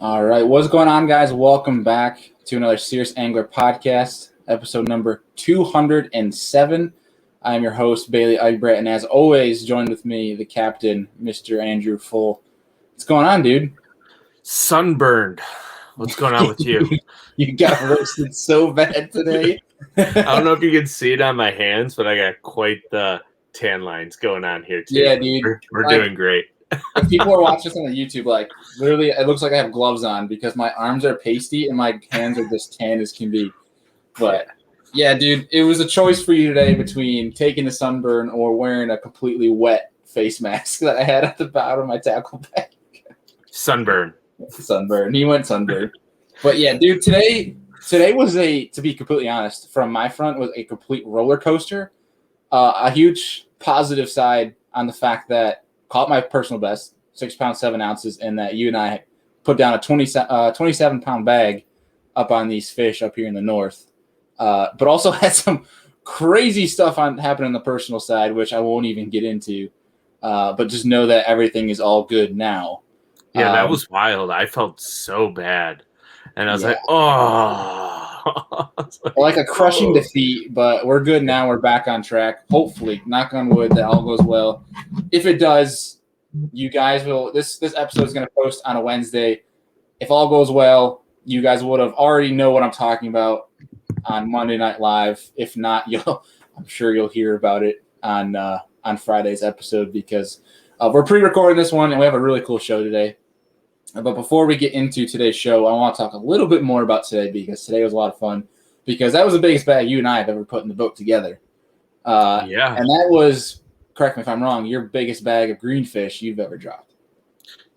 All right, what's going on, guys? Welcome back to another Serious Angler podcast, episode number 207. I am your host, Bailey Egbert, and as always, joined with me, the captain, Mr. Andrew Full. What's going on, dude? Sunburned. What's going on with you? You got roasted so bad today. I don't know if you can see it on my hands, but I got quite the tan lines going on here, too. Yeah, dude. We're doing great. If people are watching this on the YouTube, literally, it looks like I have gloves on because my arms are pasty and my hands are just tan as can be. But, yeah, dude, it was a choice for you today between taking a sunburn or wearing a completely wet face mask that I had at the bottom of my tackle bag. Sunburn. Sunburn. He went sunburn. But, yeah, dude, today was to be completely honest, from my front, was a complete roller coaster. A huge positive side on the fact that caught my personal best, 6 pounds, 7 ounces, and that you and I put down a 27-pound bag up on these fish up here in the north. But also had some crazy stuff happening on the personal side, which I won't even get into. But just know that everything is all good now. Yeah, that was wild. I felt so bad. And I was like, oh. Like a crushing defeat, but we're good now. We're back on track. Hopefully, knock on wood, that all goes well. If it does, you guys will – this episode is going to post on a Wednesday. If all goes well, you guys would have already know what I'm talking about on Monday Night Live. If not, I'm sure you'll hear about it on Friday's episode because we're pre-recording this one, and we have a really cool show today. But before we get into today's show, I want to talk a little bit more about today because today was a lot of fun because that was the biggest bag you and I have ever put in the boat together. Yeah. And that was, correct me if I'm wrong, your biggest bag of greenfish you've ever dropped.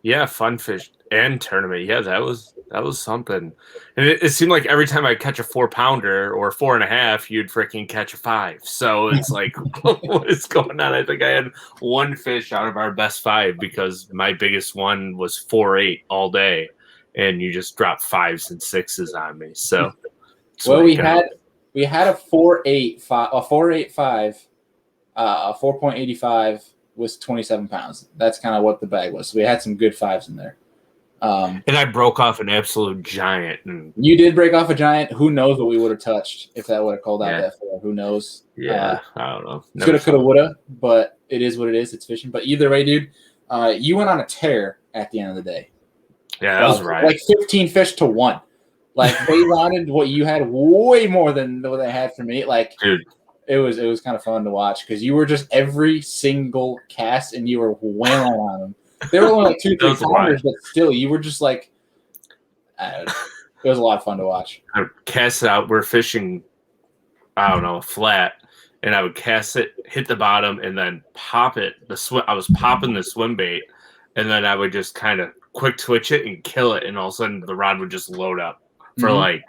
Yeah, fun fish and tournament. Yeah, that was something. And it seemed like every time I catch a 4-pounder or 4.5, you'd freaking catch a 5. So it's like, what is going on? I think I had one fish out of our best 5 because my biggest one was 4.8 all day, and you just dropped 5s and 6s on me. So, well, we had a 4.85, a 4.85 was 27 pounds. That's kind of what the bag was. So we had some good 5s in there. And I broke off an absolute giant. And you did break off a giant. Who knows what we would have touched if that would have called out that far? Who knows? Yeah, I don't know. Coulda, coulda, woulda, but it is what it is. It's fishing. But either way, dude, you went on a tear at the end of the day. Yeah, that was right. Like 15 fish to 1. Like they wanted what you had way more than what they had for me. Like, dude. It was kind of fun to watch because you were just every single cast and you were wailing on them. They were only like 2-3 pounders, but still, you were just like, it was a lot of fun to watch. I would cast it out. We're fishing, I don't know, a flat, and I would cast it, hit the bottom, and then pop it. I was popping the swim bait, and then I would just kind of quick twitch it and kill it, and all of a sudden the rod would just load up for like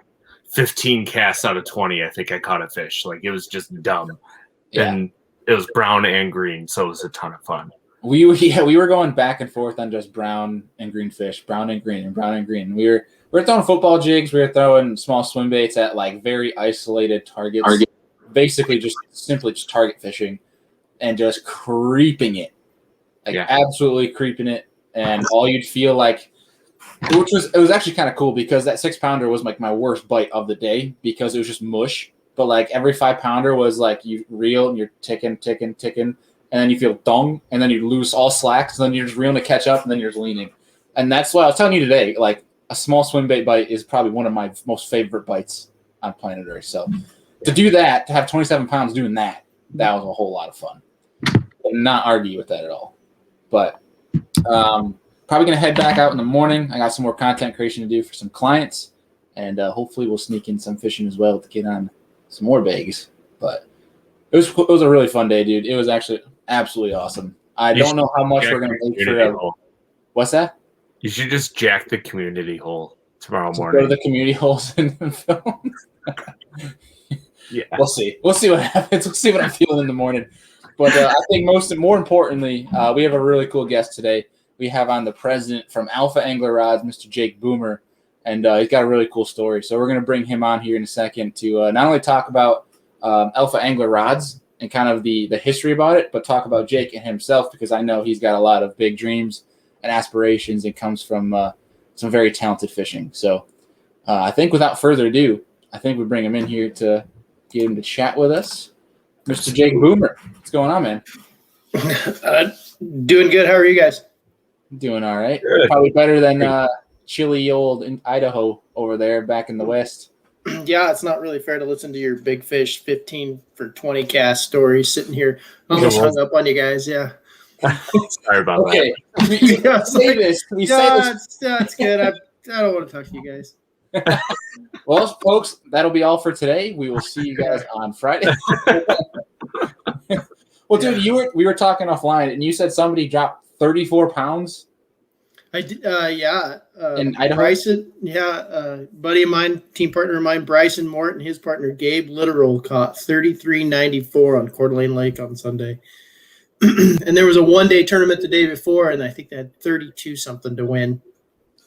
15 casts out of 20. I think I caught a fish. Like, it was just dumb. Yeah. And it was brown and green, so it was a ton of fun. We were going back and forth on just brown and green fish, brown and green, and brown and green. We were throwing football jigs. We were throwing small swim baits at like very isolated targets. Basically just simply just target fishing and just creeping it. Absolutely creeping it. And all you'd feel like, it was actually kind of cool because that 6-pounder was like my worst bite of the day because it was just mush. But like every 5-pounder was like you reel and you're ticking, and then you feel dong, and then you lose all slacks, and then you're just reeling to catch up, and then you're just leaning. And that's why I was telling you today, like a small swim bait bite is probably one of my most favorite bites on planet Earth. So to do that, to have 27 pounds doing that was a whole lot of fun. I'll not argue with that at all. But probably going to head back out in the morning. I got some more content creation to do for some clients, and hopefully we'll sneak in some fishing as well to get on some more bags. But it was a really fun day, dude. It was actually absolutely awesome. I don't know how much we're going to make for what's that? You should just jack the community hole tomorrow morning. Go to the community holes and film. Yeah. We'll see. We'll see what happens. We'll see what I'm feeling in the morning. But I think more importantly, we have a really cool guest today. We have on the president from Alpha Angler Rods, Mr. Jake Boomer, and he's got a really cool story. So we're going to bring him on here in a second to not only talk about Alpha Angler Rods and kind of the history about it, but talk about Jake and himself because I know he's got a lot of big dreams and aspirations and comes from some very talented fishing. So I think without further ado, I think we bring him in here to get him to chat with us. Mr. Jake Boomer, what's going on, man? Doing good. How are you guys? Doing all right. Good. Probably better than chilly old in Idaho over there back in the West. Yeah, it's not really fair to listen to your big fish 15 for 20 cast story sitting here. Almost hung up on you guys. Yeah. Sorry about Okay. Yeah, say this. That's good. I don't want to talk to you guys. Well, folks, that'll be all for today. We will see you guys on Friday. Well, dude, we were talking offline, and you said somebody dropped 34 pounds. I did, yeah. In Idaho? Bryson, buddy of mine, team partner of mine, Bryson Mort, and his partner Gabe Literal caught 33.94 on Coeur d'Alene Lake on Sunday. And there was a one-day tournament the day before, and I think they had 32 something to win.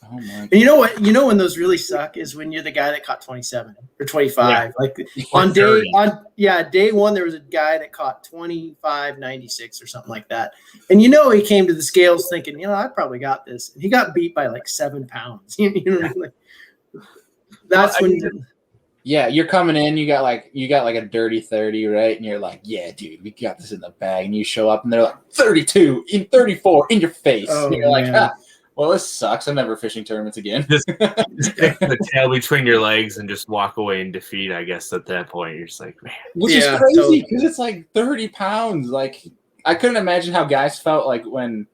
Oh my! And you know what? You know when those really suck is when you're the guy that caught 27 or 25. Yeah. Like on day one, there was a guy that caught 25.96 or something like that. And he came to the scales thinking, I probably got this. And he got beat by like 7 pounds. You know what I mean? Like, that's yeah, you're coming in, you got like a dirty 30, right? And you're like, yeah, dude, we got this in the bag. And you show up and they're like 32, 34 in your face. Oh, and you're like, well, this sucks. I'm never fishing tournaments again. Just stick the tail between your legs and just walk away in defeat, I guess, at that point. You're just like, man. Which is crazy because it's like 30 pounds. Like, I couldn't imagine how guys felt like when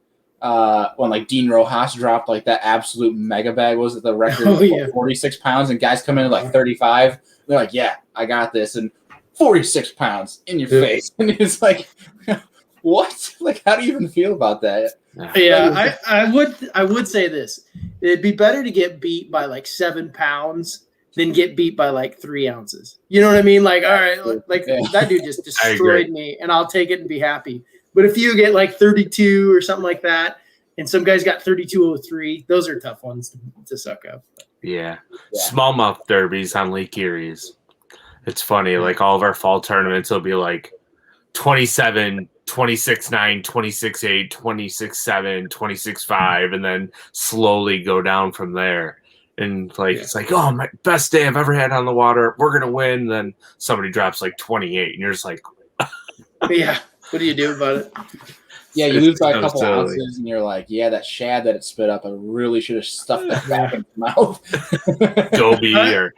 like Dean Rojas dropped like that absolute mega bag, was it the record 46 pounds, and guys come in at like 35. They're like, yeah, I got this, and 46 pounds in your face. And it's like, what? Like, how do you even feel about that? Yeah, I would say this. It'd be better to get beat by like 7 pounds than get beat by like 3 ounces. You know what I mean? Like, all right, that dude just destroyed me, and I'll take it and be happy. But if you get like 32 or something like that, and some guys got 32.03, those are tough ones to suck up. Yeah. Smallmouth derbies on Lake Erie's. It's funny. Like all of our fall tournaments will be like 27, 26.9, 26.8, 26.7, 26.5, and then slowly go down from there. And like it's like, oh, my best day I've ever had on the water. We're gonna win. And then somebody drops like 28, and you're just like, yeah. What do you do about it? Yeah, you lose by a couple ounces, and you're like, yeah, that shad that it spit up, I really should have stuffed that back in my mouth. Dobie or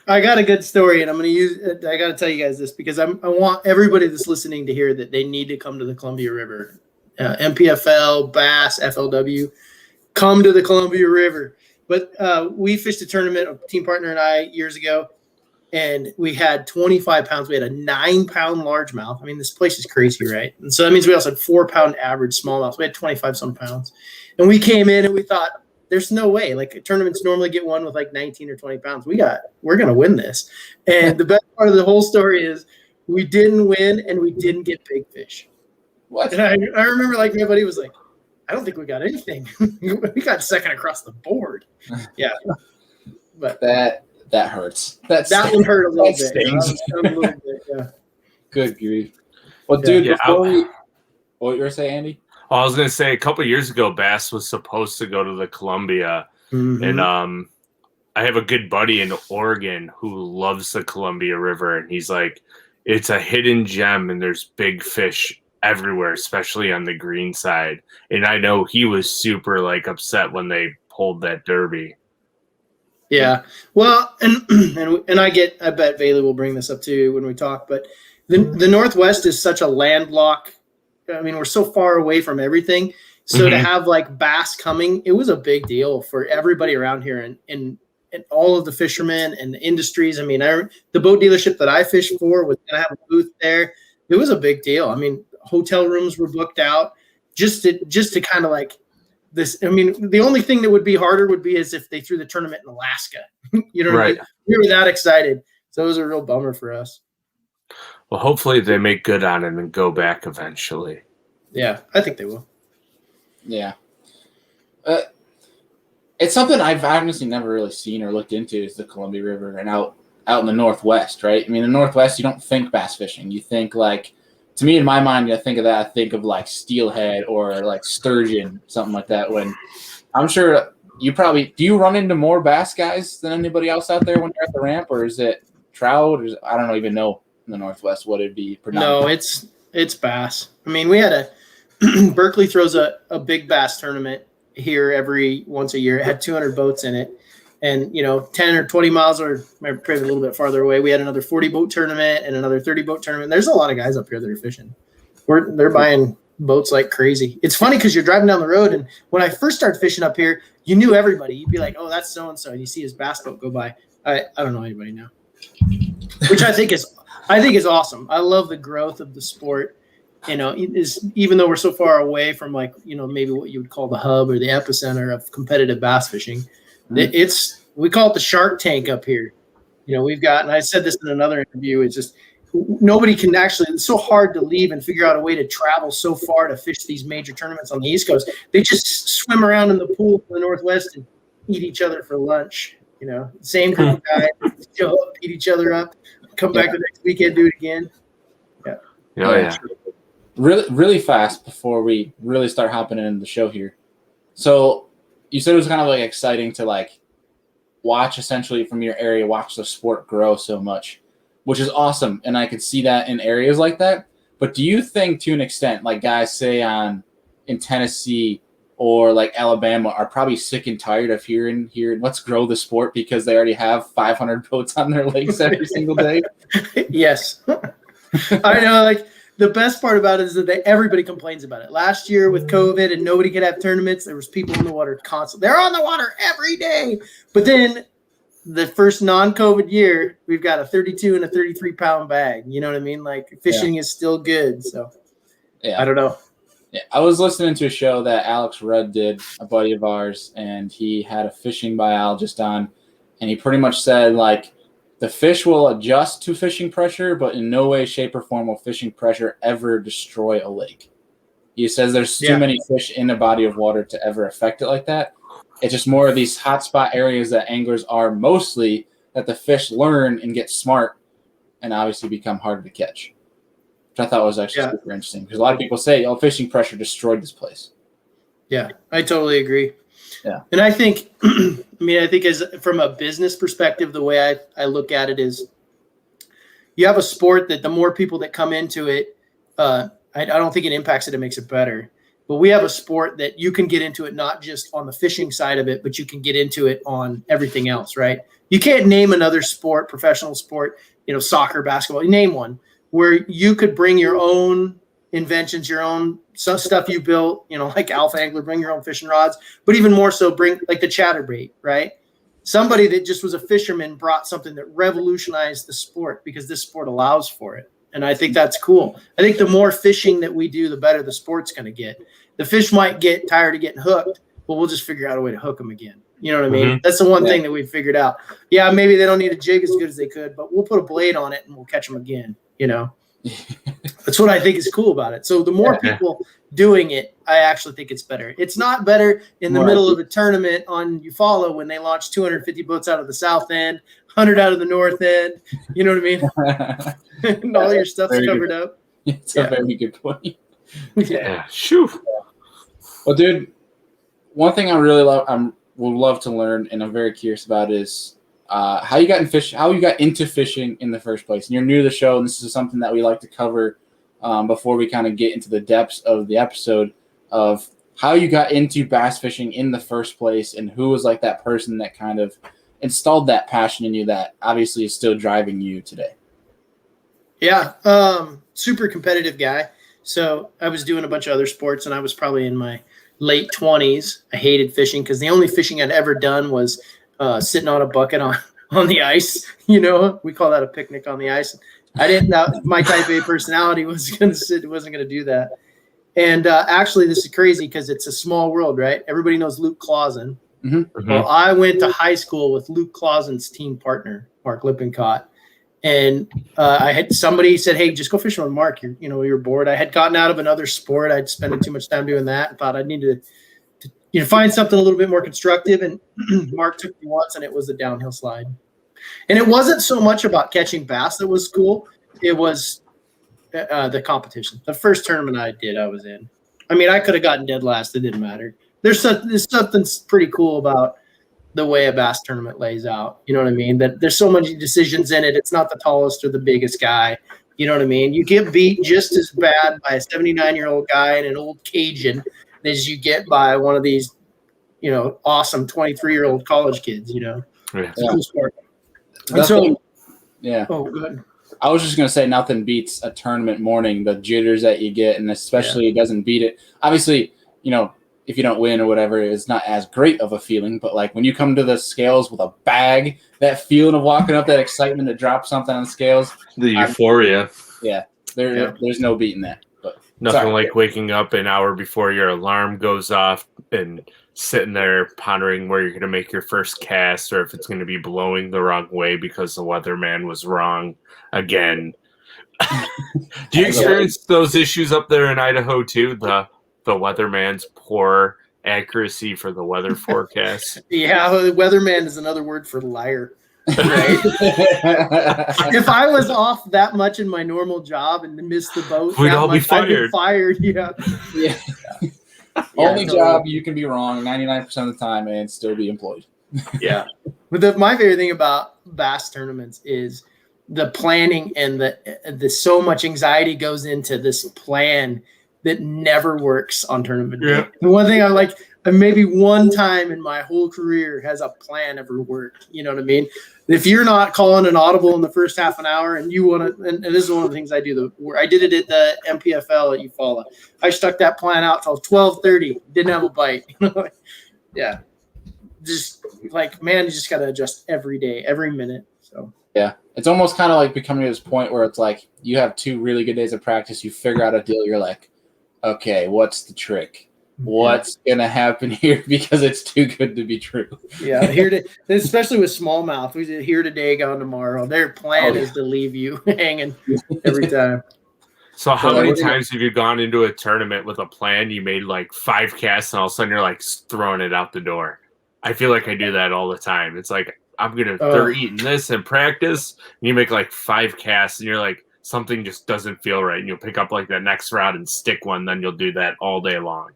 I got a good story, and I'm going to use it. I got to tell you guys this because I want everybody that's listening to hear that they need to come to the Columbia River. NPFL, Bass, FLW, come to the Columbia River. But we fished a tournament, a team partner and I, years ago, and we had 25 pounds. We had a 9-pound largemouth. I mean, this place is crazy, right? And so that means we also had 4-pound average smallmouth. We had 25-some pounds. And we came in and we thought, there's no way. Like, tournaments normally get one with like 19 or 20 pounds. We're going to win this. And the best part of the whole story is we didn't win and we didn't get big fish. What? And I remember like my buddy was like, I don't think we got anything. We got second across the board. Yeah. But that hurts. That one hurt a little bit. Yeah. Good grief. Well, dude, what you were saying, Andy? I was going to say a couple of years ago, Bass was supposed to go to the Columbia, and I have a good buddy in Oregon who loves the Columbia River, and he's like, it's a hidden gem, and there's big fish everywhere, especially on the green side. And I know he was super like upset when they pulled that derby. Yeah, well, and I bet Bailey will bring this up too when we talk, but the Northwest is such a landlocked. I mean, we're so far away from everything. So to have like bass coming, it was a big deal for everybody around here and all of the fishermen and the industries. I mean, the boat dealership that I fished for was going to have a booth there. It was a big deal. I mean, hotel rooms were booked out just to kind of like this. I mean, the only thing that would be harder would be as if they threw the tournament in Alaska. You know what I mean? We were that excited. So it was a real bummer for us. Well, hopefully they make good on it and go back eventually. Yeah, I think they will. Yeah. It's something I've honestly never really seen or looked into is the Columbia River and out in the Northwest, right? I mean, the Northwest, you don't think bass fishing. You think like, to me in my mind, I think of like steelhead or like sturgeon, something like that. When I'm sure do you run into more bass guys than anybody else out there when you're at the ramp, or is it trout? Or I don't even know in the Northwest what it'd be. No, it's bass. I mean, we had Berkeley throws a big bass tournament here every once a year. It had 200 boats in it. And, 10 or 20 miles or maybe a little bit farther away, we had another 40 boat tournament and another 30 boat tournament. There's a lot of guys up here that are fishing. They're buying boats like crazy. It's funny because you're driving down the road, and when I first started fishing up here, you knew everybody. You'd be like, oh, that's so-and-so. And you see his bass boat go by. I don't know anybody now, which I think is awesome. I love the growth of the sport. Even though we're so far away from maybe what you would call the hub or the epicenter of competitive bass fishing, we call it the Shark Tank up here. We've got, and I said this in another interview, it's just nobody can actually, it's so hard to leave and figure out a way to travel so far to fish these major tournaments on the East Coast. They just swim around in the pool in the Northwest and eat each other for lunch. Same group of guys, show up, beat each other up, come back the next weekend, do it again. Yeah. Oh, yeah. Really, really fast before we really start hopping into the show here. So you said it was kind of exciting to watch essentially from your area, watch the sport grow so much, which is awesome. And I could see that in areas like that. But do you think to an extent, guys say in Tennessee or Alabama are probably sick and tired of hearing let's grow the sport because they already have 500 boats on their lakes every single day? Yes. I know, the best part about it is that everybody complains about it. Last year with COVID and nobody could have tournaments, there was people in the water constantly. They're on the water every day. But then the first non-COVID year, we've got a 32 and a 33-pound bag. You know what I mean? Fishing is still good. So, I don't know. Yeah, I was listening to a show that Alex Rudd did, a buddy of ours, and he had a fishing biologist on, and he pretty much said, the fish will adjust to fishing pressure, but in no way, shape, or form will fishing pressure ever destroy a lake. He says there's too many fish in a body of water to ever affect it like that. It's just more of these hotspot areas that anglers are mostly that the fish learn and get smart and obviously become harder to catch, which I thought was actually super interesting because a lot of people say, fishing pressure destroyed this place. Yeah, I totally agree. Yeah. And I think, as from a business perspective, the way I look at it is you have a sport that the more people that come into it, I don't think it impacts it. It makes it better. But we have a sport that you can get into it not just on the fishing side of it, but you can get into it on everything else, right? You can't name another sport, professional sport, soccer, basketball, you name one, where you could bring your own inventions, your own stuff you built, like Alpha Angler, bring your own fishing rods, but even more so bring the chatterbait, right? Somebody that just was a fisherman brought something that revolutionized the sport because this sport allows for it. And I think that's cool. I think the more fishing that we do, the better the sport's going to get. The fish might get tired of getting hooked, but we'll just figure out a way to hook them again. You know what I mean? Mm-hmm. That's the one thing that we've figured out. Yeah, maybe they don't need a jig as good as they could, but we'll put a blade on it and we'll catch them again, That's what I think is cool about it. So the more people doing it, I actually think it's better. It's not better in the middle of a tournament on Eufaula when they launch 250 boats out of the south end, 100 out of the north end. You know what I mean? And all your stuff's covered up. It's a very good point. Yeah. Shoo. Well, dude, one thing I really would love to learn, and I'm very curious about is how you got into fishing in the first place. And you're new to the show, and this is something that we like to cover before we kind of get into the depths of the episode of how you got into bass fishing in the first place and who was that person that kind of installed that passion in you that obviously is still driving you today. Yeah. Super competitive guy. So I was doing a bunch of other sports and I was probably in my late 20s. I hated fishing because the only fishing I'd ever done was sitting on a bucket on the ice. We call that a picnic on the ice. I didn't know my type A personality wasn't going to do that. And actually, this is crazy because it's a small world, right? Everybody knows Luke Clausen. Mm-hmm. Mm-hmm. Well, I went to high school with Luke Clausen's team partner, Mark Lippincott. And I had somebody said, "Hey, just go fishing with Mark. You're bored." I had gotten out of another sport. I'd spent too much time doing that and thought I needed to find something a little bit more constructive. And Mark took me once, and it was the downhill slide. And it wasn't so much about catching bass that was cool. It was the competition. The first tournament I did, I was in. I mean, I could have gotten dead last. It didn't matter. there's something pretty cool about the way a bass tournament lays out. You know what I mean? That there's so many decisions in it. It's not the tallest or the biggest guy. You know what I mean? You get beat just as bad by a 79-year-old guy and an old Cajun as you get by one of these, awesome 23-year-old college kids, Yeah. And so, yeah. Oh, go ahead. I was just going to say nothing beats a tournament morning, the jitters that you get, and especially it doesn't beat it. Obviously, if you don't win or whatever, it's not as great of a feeling. But, like, when you come to the scales with a bag, that feeling of walking up, that excitement to drop something on the scales. The euphoria. There's no beating that. But Nothing like waking up an hour before your alarm goes off and sitting there pondering where you're going to make your first cast or if it's going to be blowing the wrong way because the weatherman was wrong again. Do you experience those issues up there in Idaho too? The weatherman's poor accuracy for the weather forecast? Yeah, the weatherman is another word for liar. Right? If I was off that much in my normal job and missed the boat, we'd all be fired. I'd be fired. Yeah. Only job you can be wrong 99% of the time and still be employed. Yeah. But my favorite thing about bass tournaments is the planning and the so much anxiety goes into this plan that never works on tournament day. The one thing I like, maybe one time in my whole career has a plan ever worked. You know what I mean? If you're not calling an audible in the first half an hour and you want to, and this is one of the things I do, I did it at the NPFL at Eufaula. I stuck that plan out till 12:30, didn't have a bite. Yeah. Just like, man, you just got to adjust every day, every minute. So, yeah, it's almost kind of like becoming to this point where it's like you have 2 really good days of practice. You figure out a deal. You're like, okay, what's the trick? What's going to happen here because it's too good to be true. Yeah, especially with smallmouth. We did here today, gone tomorrow. Their plan is to leave you hanging every time. So how many times have you gone into a tournament with a plan? You made like 5 casts and all of a sudden you're like throwing it out the door. I feel like I do that all the time. It's like they're eating this in practice and you make like 5 casts and you're like, something just doesn't feel right. And you'll pick up like that next route and stick one. Then you'll do that all day long.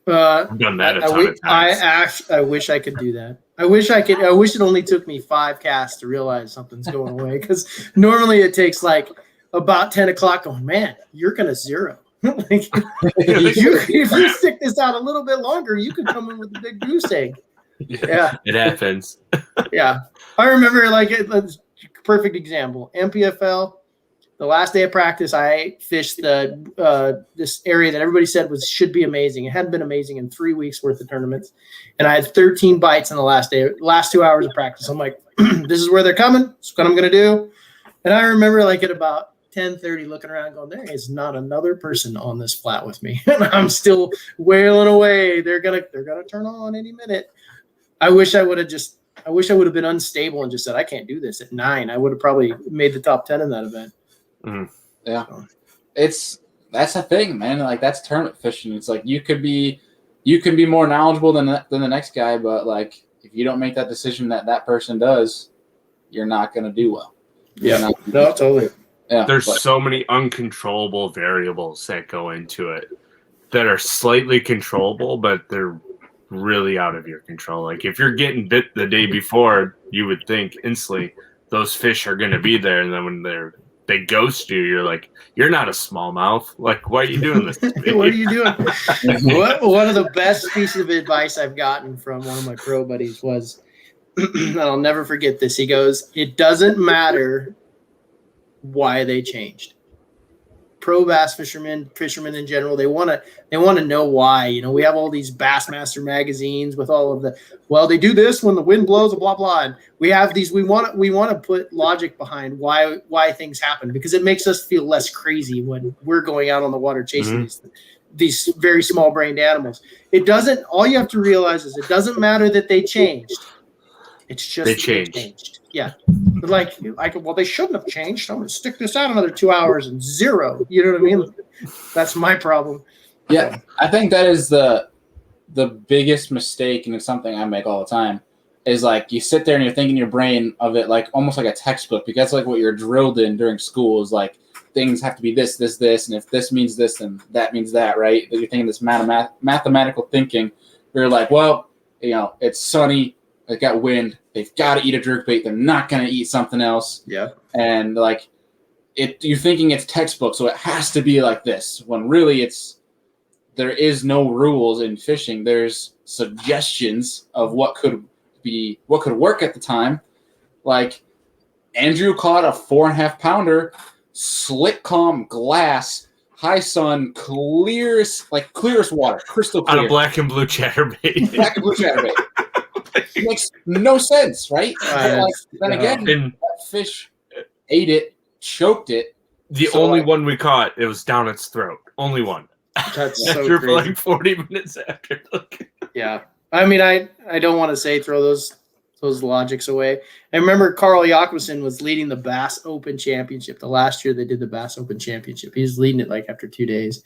I've done that a ton of times. I wish I could do that. I wish it only took me 5 casts to realize something's going away. Because normally it takes like about 10 o'clock going, man, you're going to zero. If you stick this out a little bit longer, you could come in with a big goose egg. Yeah. It happens. Yeah. I remember perfect example. NPFL. The last day of practice, I fished this area that everybody said should be amazing. It hadn't been amazing in 3 weeks worth of tournaments, and I had 13 bites in the last 2 hours of practice. I'm like, this is where they're coming. This is what I'm going to do. And I remember like at about 10:30, looking around, going, there is not another person on this flat with me, and I'm still wailing away. They're gonna turn on any minute. I wish I would have been unstable and just said I can't do this at 9. I would have probably made the top 10 in that event. Yeah, that's the thing, man. Like that's tournament fishing. It's like you can be more knowledgeable than the next guy, but like if you don't make that decision that person does, you're not going to do well. Yeah, no, totally. Yeah, there's so many uncontrollable variables that go into it that are slightly controllable, but they're really out of your control. Like if you're getting bit the day before, you would think instantly those fish are going to be there, and then when they ghost you, you're like, you're not a smallmouth. Like, why are you doing this? What are you doing? One of the best pieces of advice I've gotten from one of my pro buddies was, and I'll never forget this. He goes, it doesn't matter why they changed. Pro bass fishermen in general, they want to know why. We have all these Bassmaster magazines with all of they do this when the wind blows, blah blah. And we have these. We want to put logic behind why things happen, because it makes us feel less crazy when we're going out on the water chasing these very small brained animals. It doesn't. All you have to realize is it doesn't matter that they changed. It's just they changed. Yeah. Like, they shouldn't have changed. I'm going to stick this out another 2 hours and 0. You know what I mean? That's my problem. Yeah. I think that is the biggest mistake, and it's something I make all the time, is like you sit there and you're thinking your brain of it like almost like a textbook, because that's like what you're drilled in during school is like things have to be this, and if this means this, then that means that, right? You're thinking this mathematical thinking, We were like, well, it's sunny. They got wind. They've got to eat a jerkbait. They're not going to eat something else. Yeah. And like you're thinking it's textbook, so it has to be like this. When really there is no rules in fishing. There's suggestions of what could work at the time. Like Andrew caught a 4.5 pounder, slick calm glass, high sun, clearest water, crystal clear. On a black and blue chatterbait. Black and blue chatterbait. It makes no sense, right? Then again, that fish ate it, choked it. The only one we caught, it was down its throat. Only one. That's so after crazy. like 40 minutes after. Yeah. I mean, I don't want to say throw those logics away. I remember Carl Jakobsen was leading the Bass Open Championship. The last year they did the Bass Open Championship. He was leading it like after 2 days.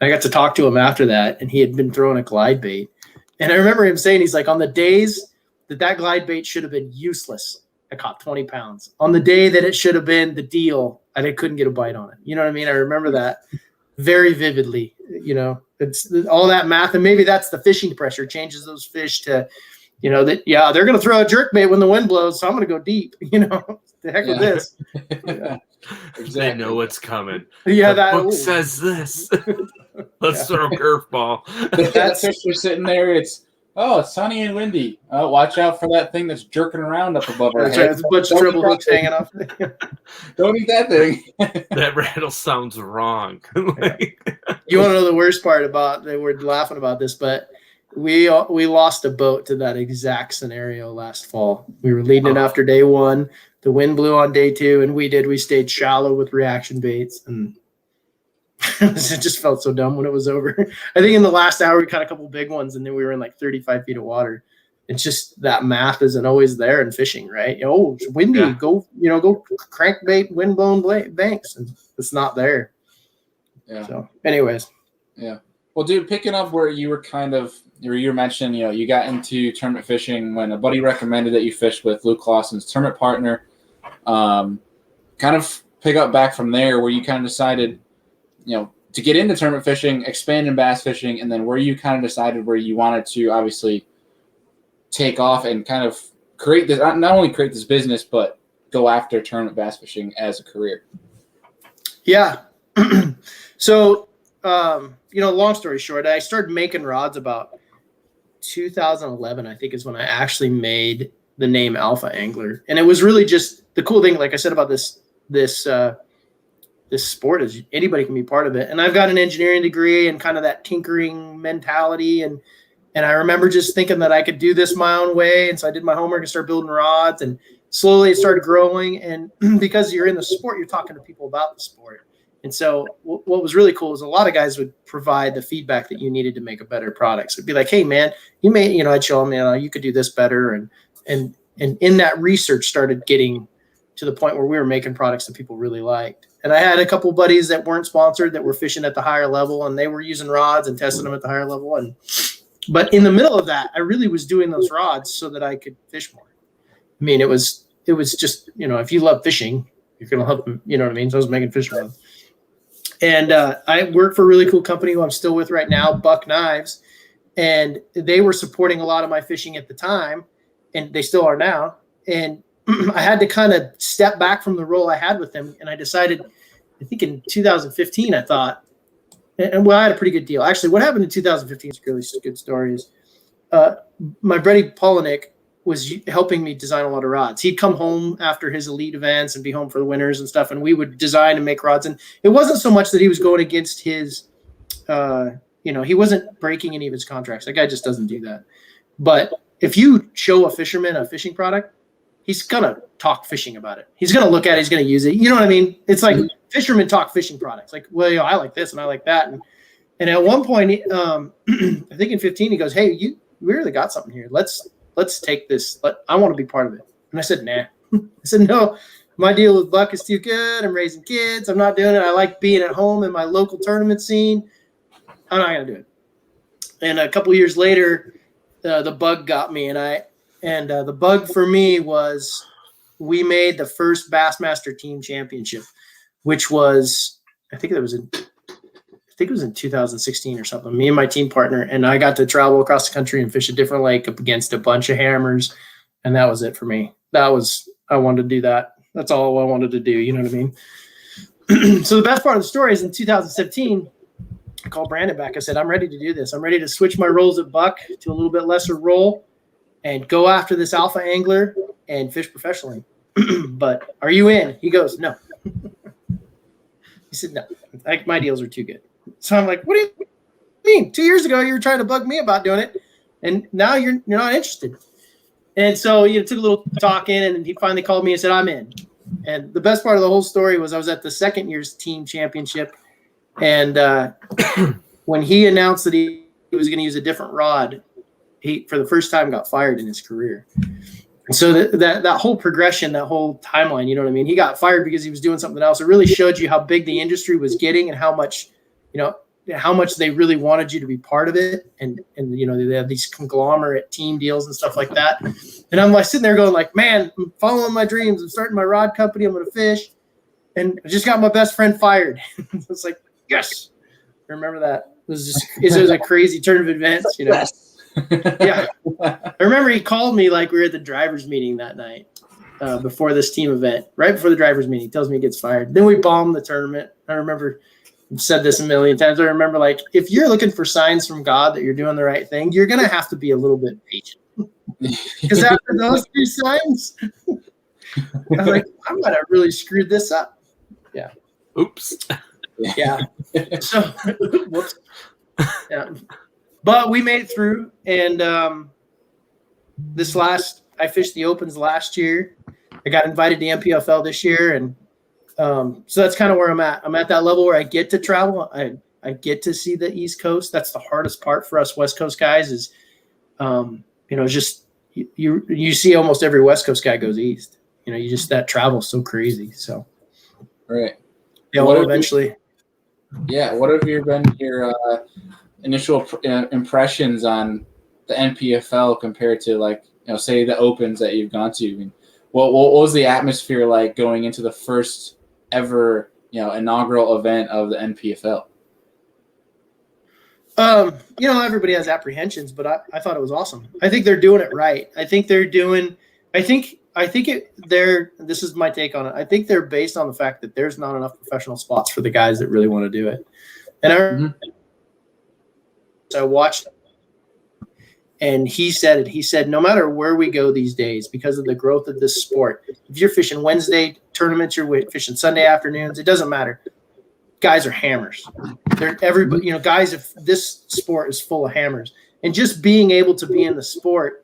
I got to talk to him after that, and he had been throwing a glide bait. And I remember him saying, he's like, on the days that glide bait should have been useless, I caught 20 pounds. On the day that it should have been the deal, I couldn't get a bite on it. You know what I mean? I remember that very vividly. It's all that math, and maybe that's the fishing pressure changes those fish to, they're going to throw a jerkbait when the wind blows, so I'm going to go deep. The heck with this. Yeah. Exactly. They know what's coming. Yeah, the book says this. Let's throw a curveball. That fish was sitting there. It's sunny and windy. Oh, watch out for that thing that's jerking around up above our head. There's a bunch of treble hooks hanging off. Don't eat that thing. That rattle sounds wrong. You want to know the worst part about? They were laughing about this, but we lost a boat to that exact scenario last fall. We were leading it after day one. The wind blew on day two, and we stayed shallow with reaction baits, and it just felt so dumb when it was over. I think in the last hour we caught a couple big ones, and then we were in like 35 feet of water. It's just that math isn't always there in fishing, right? It's windy, go crankbait, windblown banks, and it's not there. Yeah. So, anyways. Yeah. Well, dude, picking up where you were you were mentioning, you got into tournament fishing when a buddy recommended that you fish with Luke Clausen's tournament partner. Kind of pick up back from there where you kind of decided, to get into tournament fishing, expand in bass fishing, and then where you kind of decided where you wanted to obviously take off and kind of create this, not only create this business, but go after tournament bass fishing as a career. Yeah. So, long story short, I started making rods about 2011, I think, is when I actually made the name Alpha Angler. And it was really just the cool thing, like I said, about this sport is anybody can be part of it. And I've got an engineering degree and kind of that tinkering mentality. And I remember just thinking that I could do this my own way. And so I did my homework and started building rods, and slowly it started growing. And because you're in the sport, you're talking to people about the sport. And so what was really cool is a lot of guys would provide the feedback that you needed to make a better product. So it'd be like, hey man, you may, I'd show them, you could do this better. And in that research started getting to the point where we were making products that people really liked. And I had a couple of buddies that weren't sponsored that were fishing at the higher level, and they were using rods and testing them at the higher level. But in the middle of that, I really was doing those rods so that I could fish more. I mean, it was just, if you love fishing, you're going to love them. You know what I mean? So I was making fish rods. And I work for a really cool company who I'm still with right now, Buck Knives. And they were supporting a lot of my fishing at the time, and they still are now. And I had to kind of step back from the role I had with them. And I decided, I think in 2015, I thought, and I had a pretty good deal. Actually, what happened in 2015 is really a good story. My buddy Polinick was helping me design a lot of rods. He'd come home after his elite events and be home for the winters and stuff, and we would design and make rods. And it wasn't so much that he was going against his, he wasn't breaking any of his contracts. That guy just doesn't do that. But if you show a fisherman a fishing product, he's going to talk fishing about it. He's going to look at it. He's going to use it. You know what I mean? It's like fishermen talk fishing products. Like, well, I like this and I like that. And at one point, I think in 15, he goes, hey, we really got something here. Let's take this. I want to be part of it. And I said, nah. I said, no, my deal with Buck is too good. I'm raising kids. I'm not doing it. I like being at home in my local tournament scene. I'm not going to do it. And a couple years later, the bug got me. And the bug for me was we made the first Bassmaster Team Championship, which was, I think it was think it was in 2016 or something, me and my team partner, and I got to travel across the country and fish a different lake up against a bunch of hammers. And that was it for me. I wanted to do that. That's all I wanted to do. You know what I mean? So the best part of the story is in 2017, I called Brandon back. I said, I'm ready to do this. I'm ready to switch my roles at Buck to a little bit lesser role and go after this alpha angler and fish professionally. But are you in? He goes, no. He said, no, my deals are too good. So I'm like, what do you mean? 2 years ago, you were trying to bug me about doing it, and now you're not interested. And so it took a little talking, and he finally called me and said, I'm in. And the best part of the whole story was I was at the second year's team championship, and when he announced that he was going to use a different rod, he, for the first time, got fired in his career. So that whole progression, that whole timeline, you know what I mean? He got fired because he was doing something else. It really showed you how big the industry was getting and how much they really wanted you to be part of it. And they have these conglomerate team deals and stuff like that. And I'm like sitting there going like, man, I'm following my dreams. I'm starting my rod company. I'm going to fish. And I just got my best friend fired. It's like, yes. I remember that. It was a crazy turn of events, Yeah. I remember he called me like we were at the drivers meeting that night before this team event, right before the drivers meeting. He tells me he gets fired. Then we bombed the tournament. I remember I've said this a million times. I remember like if you're looking for signs from God that you're doing the right thing, you're going to have to be a little bit patient. Because after those 3 signs, I was like, I might have really screwed this up. Yeah. Oops. Yeah. So, whoops. Yeah. But we made it through, and I fished the Opens last year. I got invited to NPFL this year, and so that's kind of where I'm at. I'm at that level where I get to travel. I get to see the East Coast. That's the hardest part for us West Coast guys is, just you see almost every West Coast guy goes east. That travel's so crazy. So, right. Yeah. Well, eventually. What have been your initial impressions on the NPFL compared to say the Opens that you've gone to? I mean, what was the atmosphere like going into the first ever inaugural event of the NPFL? Everybody has apprehensions, but I thought it was awesome. I think they're doing it right. This is my take on it. I think they're based on the fact that there's not enough professional spots for the guys that really want to do it. And I watched, and he said it. He said, no matter where we go these days, because of the growth of this sport, if you're fishing Wednesday tournaments, you're fishing Sunday afternoons, it doesn't matter. Guys are hammers. Everybody, guys, if this sport is full of hammers, and just being able to be in the sport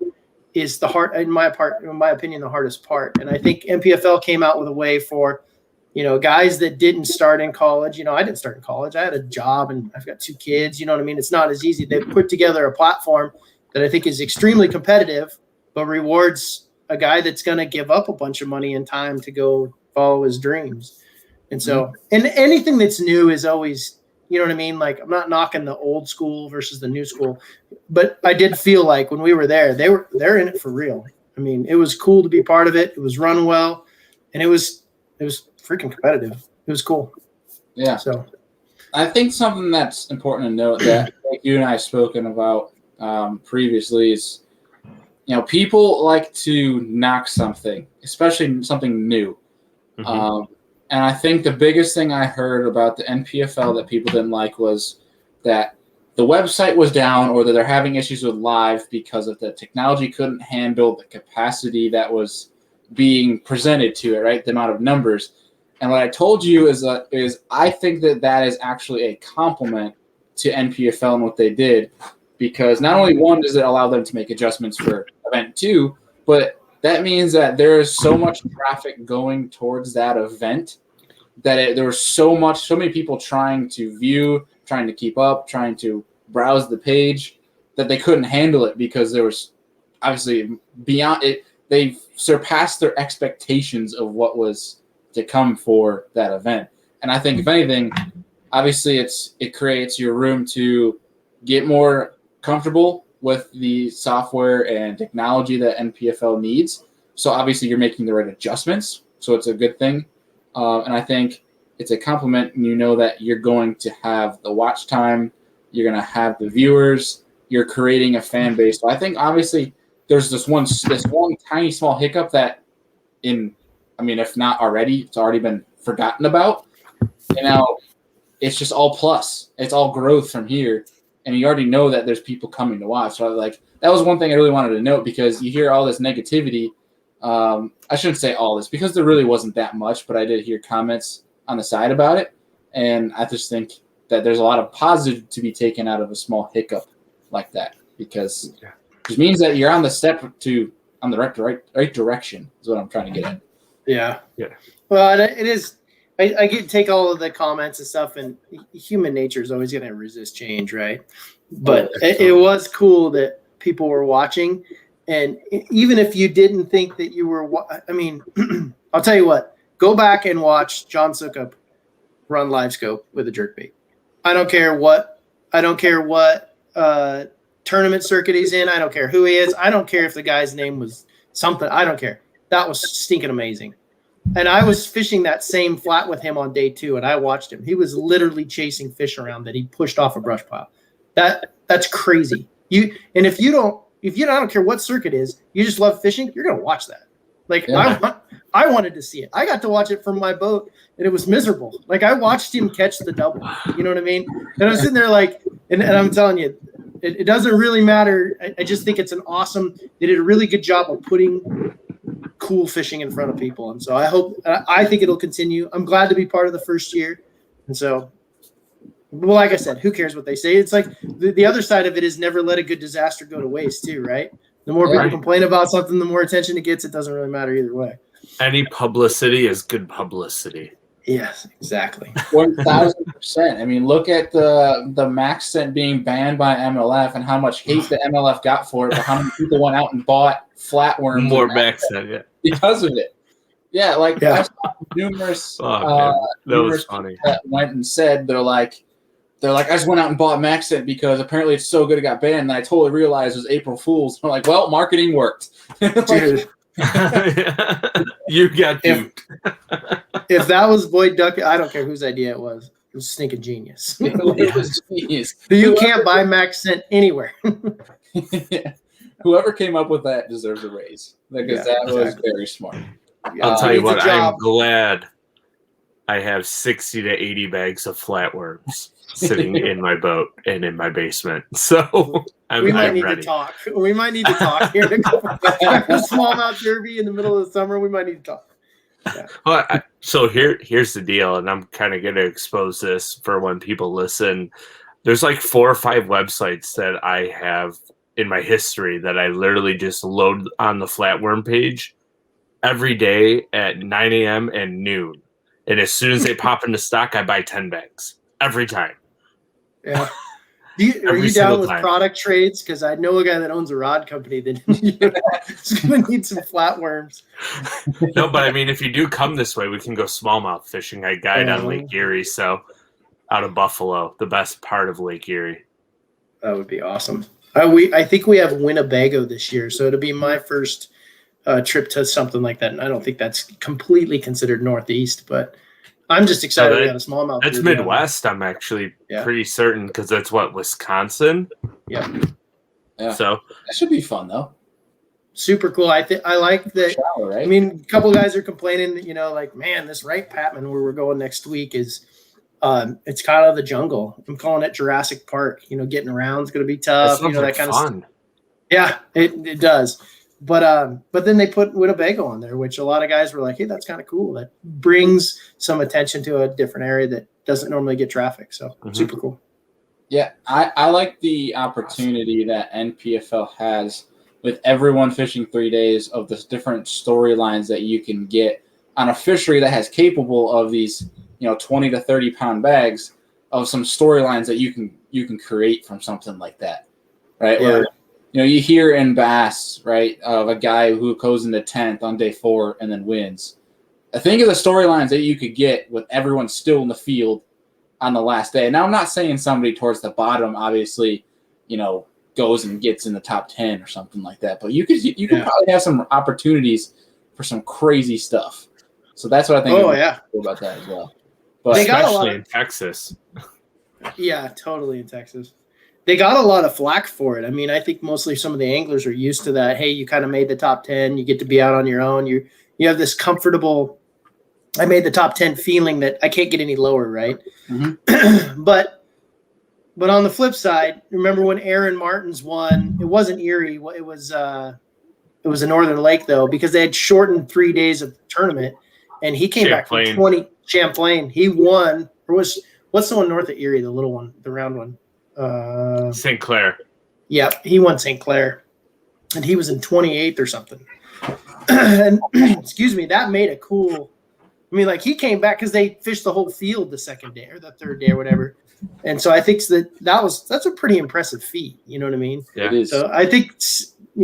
is the hard, in my opinion, the hardest part. And I think NPFL came out with a way for, guys that didn't start in college. I didn't start in college. I had a job and I've got 2 kids. You know what I mean? It's not as easy. They put together a platform that I think is extremely competitive, but rewards a guy that's going to give up a bunch of money and time to go follow his dreams. And so, and anything that's new is always, you know what I mean? Like, I'm not knocking the old school versus the new school, but I did feel like when we were there, they're in it for real. I mean, it was cool to be part of it. It was run well, and it was freaking competitive. It was cool. Yeah. So I think something that's important to note that like you and I have spoken about previously is, people like to knock something, especially something new. And I think the biggest thing I heard about the NPFL that people didn't like was that the website was down or that they're having issues with live because of the technology couldn't handle the capacity that was being presented to it, right? The amount of numbers. And what I told you is I think that is actually a compliment to NPFL and what they did, because not only one does it allow them to make adjustments for event 2, but that means that there is so much traffic going towards that event that there was so many people trying to view, trying to keep up, trying to browse the page, that they couldn't handle it because there was obviously beyond it. They surpassed their expectations of what was to come for that event. And I think if anything, obviously it creates your room to get more comfortable with the software and technology that NPFL needs. So obviously you're making the right adjustments. So it's a good thing. And I think it's a compliment, and you know that you're going to have the watch time, you're going to have the viewers, you're creating a fan base. So I think obviously there's this one tiny small hiccup that if not already, it's already been forgotten about. And now it's just all plus. It's all growth from here. And you already know that there's people coming to watch. So that was one thing I really wanted to note, because you hear all this negativity. I shouldn't say all this, because there really wasn't that much, but I did hear comments on the side about it. And I just think that there's a lot of positive to be taken out of a small hiccup like that, because it means that you're on the right direction is what I'm trying to get at. Yeah. Well, it is. I get take all of the comments and stuff, and human nature is always going to resist change, right? But it was cool that people were watching, and even if you didn't think that you were, I'll tell you what. Go back and watch John Sukup run live scope with a jerkbait. I don't care what tournament circuit he's in. I don't care who he is. I don't care if the guy's name was something. I don't care. That was stinking amazing. And I was fishing that same flat with him on day 2, and I watched him. He was literally chasing fish around that he pushed off a brush pile. That's crazy. I don't care what circuit is, you just love fishing, you're gonna watch that. I wanted to see it. I got to watch it from my boat, and it was miserable. I watched him catch the double. You know what I mean? And I was sitting there and I'm telling you, it doesn't really matter. I just think it's they did a really good job of putting cool fishing in front of people. And so I think it'll continue. I'm glad to be part of the first year. And so, well, like I said, who cares what they say? It's like the other side of it is never let a good disaster go to waste too, right? The more people complain about something, the more attention it gets. It doesn't really matter either way. Any publicity is good publicity. Yes, exactly. 1,000%. Look at the max scent being banned by MLF and how much hate the MLF got for it, but how many people went out and bought flatworms. More max scent, because of it. Yeah, I saw numerous was funny. That went and said they're like, I just went out and bought max scent because apparently it's so good it got banned, and I totally realized it was April Fool's. I'm like, well, marketing worked. Dude. You got duped. If that was Boyd Duck, I don't care whose idea it was. It was stinking genius. It was genius. You can't buy max scent anywhere. Whoever came up with that deserves a raise, because that was very smart. I'll tell you what, I'm glad I have 60 to 80 bags of flatworms sitting in my boat and in my basement. So we might need to talk. We might need to talk here. Smallmouth derby in the middle of the summer. We might need to talk. Yeah. Well, so here's the deal, and I'm kind of going to expose this for when people listen. There's 4 or 5 websites that I have in my history that I literally just load on the flatworm page every day at 9 a.m. and noon. And as soon as they pop into stock, I buy 10 bags every time. Yeah. Are you down with product trades? Because I know a guy that owns a rod company that is going to need some flatworms. No, but if you do come this way, we can go smallmouth fishing. I guide on Lake Erie, so out of Buffalo, the best part of Lake Erie. That would be awesome. I think we have Winnebago this year, so it'll be my first trip to something like that. And I don't think that's completely considered Northeast, but I'm just excited we got a smallmouth. That's Midwest. I'm actually pretty certain, because that's Wisconsin. Yeah. So that should be fun though. Super cool. I like that. Shower, right? A couple guys are complaining that, man, this Wright Patman where we're going next week is it's kind of the jungle. I'm calling it Jurassic Park. Getting around is going to be tough. That kind of stuff. Yeah, it does. But then they put Winnebago on there, which a lot of guys were like, hey, that's kind of cool. That brings some attention to a different area that doesn't normally get traffic. So super cool. Yeah, I like the opportunity that NPFL has with everyone fishing 3 days of the different storylines that you can get on a fishery that has capable of these 20 to 30 pound bags of some storylines that you can create from something like that, right? Yeah. Where you hear in bass, right, of a guy who goes into 10th on day 4 and then wins. I think of the storylines that you could get with everyone still in the field on the last day. Now, I'm not saying somebody towards the bottom, obviously, goes and gets in the top 10 or something like that. But you could probably have some opportunities for some crazy stuff. So that's what I think cool about that as well. But They got a lot especially of- in Texas. Yeah, totally in Texas. They got a lot of flack for it. I mean, I think mostly some of the anglers are used to that. Hey, you kind of made the top 10. You get to be out on your own. You have this comfortable, I made the top 10 feeling that I can't get any lower, right? Mhm. But on the flip side, remember when Aaron Martins won? It wasn't Erie. It was a Northern Lake, though, because they had shortened 3 days of tournament. And he came back from 20 Champlain. He won. What's the one north of Erie, the little one, the round one? St. Clair. Yeah, he won St. Clair, and he was in 28th or something. And excuse me, that made a cool. I mean, like he came back because they fished the whole field the second day or the third day or whatever. And so I think that's a pretty impressive feat. You know what I mean? Yeah. It is. So I think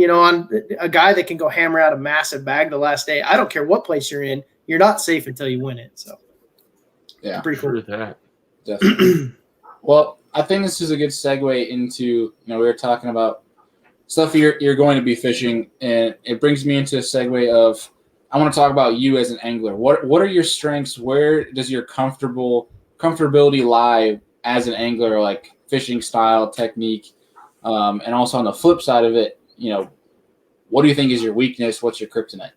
on a guy that can go hammer out a massive bag the last day. I don't care what place you're in, you're not safe until you win it. So Yeah, pretty cool. True that. definitely. Well, I think this is a good segue into, we were talking about stuff you're going to be fishing, and it brings me into a segue of, I want to talk about you as an angler. What are your strengths? Where does your comfortability lie as an angler, like fishing style, technique, and also on the flip side of it, what do you think is your weakness? What's your kryptonite?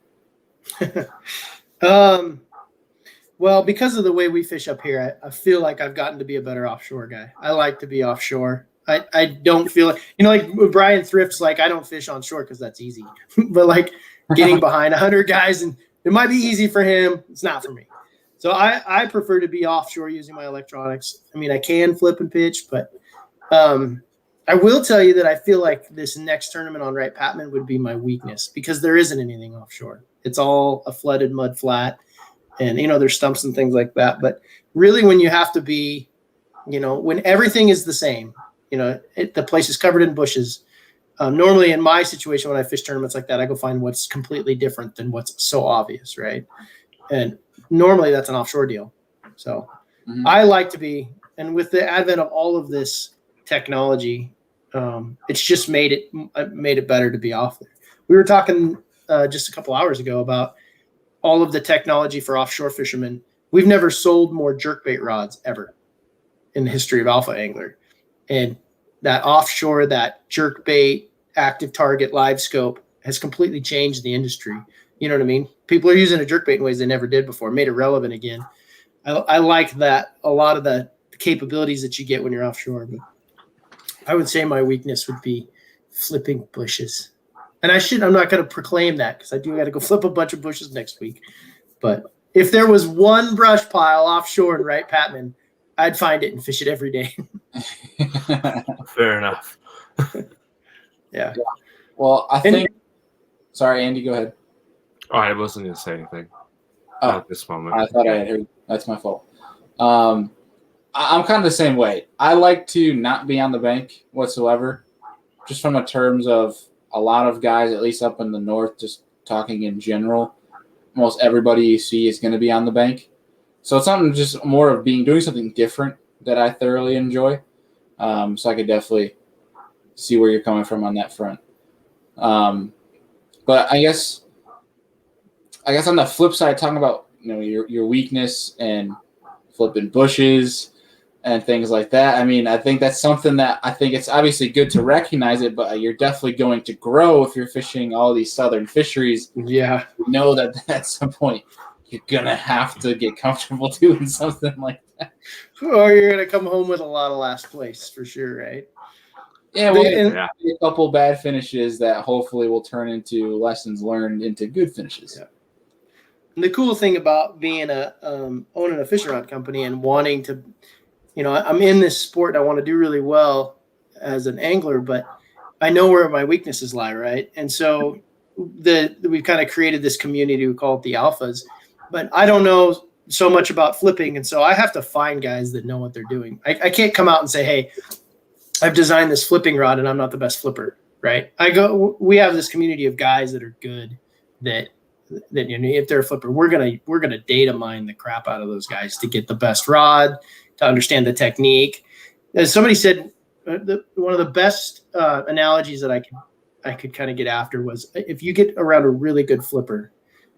Well, because of the way we fish up here, I feel like I've gotten to be a better offshore guy. I like to be offshore. I don't feel like Brian Thrift's like, I don't fish on shore because that's easy. But like getting behind 100 guys, and it might be easy for him. It's not for me. So I prefer to be offshore using my electronics. I mean, I can flip and pitch, but I will tell you that I feel like this next tournament on Wright Patman would be my weakness because there isn't anything offshore. It's all a flooded mud flat. And, there's stumps and things like that. But really when you have to be, when everything is the same, the place is covered in bushes. Normally in my situation, when I fish tournaments like that, I go find what's completely different than what's so obvious, right? And normally that's an offshore deal. So I like to be, and with the advent of all of this technology, it's just made it better to be off there. We were talking just a couple hours ago about all of the technology for offshore fishermen. We've never sold more jerkbait rods ever in the history of Alpha Angler. And that offshore, that jerkbait, active target, live scope has completely changed the industry. You know what I mean? People are using a jerkbait in ways they never did before, made it relevant again. I like that, a lot of the capabilities that you get when you're offshore. But I would say my weakness would be flipping bushes. And I'm not going to proclaim that because I do got to go flip a bunch of bushes next week. But if there was one brush pile offshore in Wright Patman, I'd find it and fish it every day. Fair enough. Yeah. Well, I think. Sorry, Andy, go ahead. Oh, I wasn't going to say anything. Not at this moment. I thought I had heard. That's my fault. I'm kind of the same way. I like to not be on the bank whatsoever, just from the terms of a lot of guys, at least up in the north, just talking in general, almost everybody you see is going to be on the bank. So it's something just more of doing something different that I thoroughly enjoy. So I could definitely see where you're coming from on that front. But I guess on the flip side, talking about your weakness and flipping bushes and things like that. I mean, I think that's something that I think it's obviously good to recognize it, but you're definitely going to grow if you're fishing all these southern fisheries. Yeah. You know that at some point you're going to have to get comfortable doing something like that. Or you're going to come home with a lot of last place for sure, right? Yeah, well, a couple bad finishes that hopefully will turn into lessons learned into good finishes. Yeah. And the cool thing about being owning a fishing rod company and wanting to, I'm in this sport and I want to do really well as an angler, but I know where my weaknesses lie, right? And so we've kind of created this community, we call it the Alphas, but I don't know so much about flipping, and so I have to find guys that know what they're doing. I can't come out and say, hey, I've designed this flipping rod and I'm not the best flipper, right? We have this community of guys that are good that if they're a flipper, we're gonna data mine the crap out of those guys to get the best rod, to understand the technique. As somebody said, one of the best analogies that I could kind of get after was if you get around a really good flipper,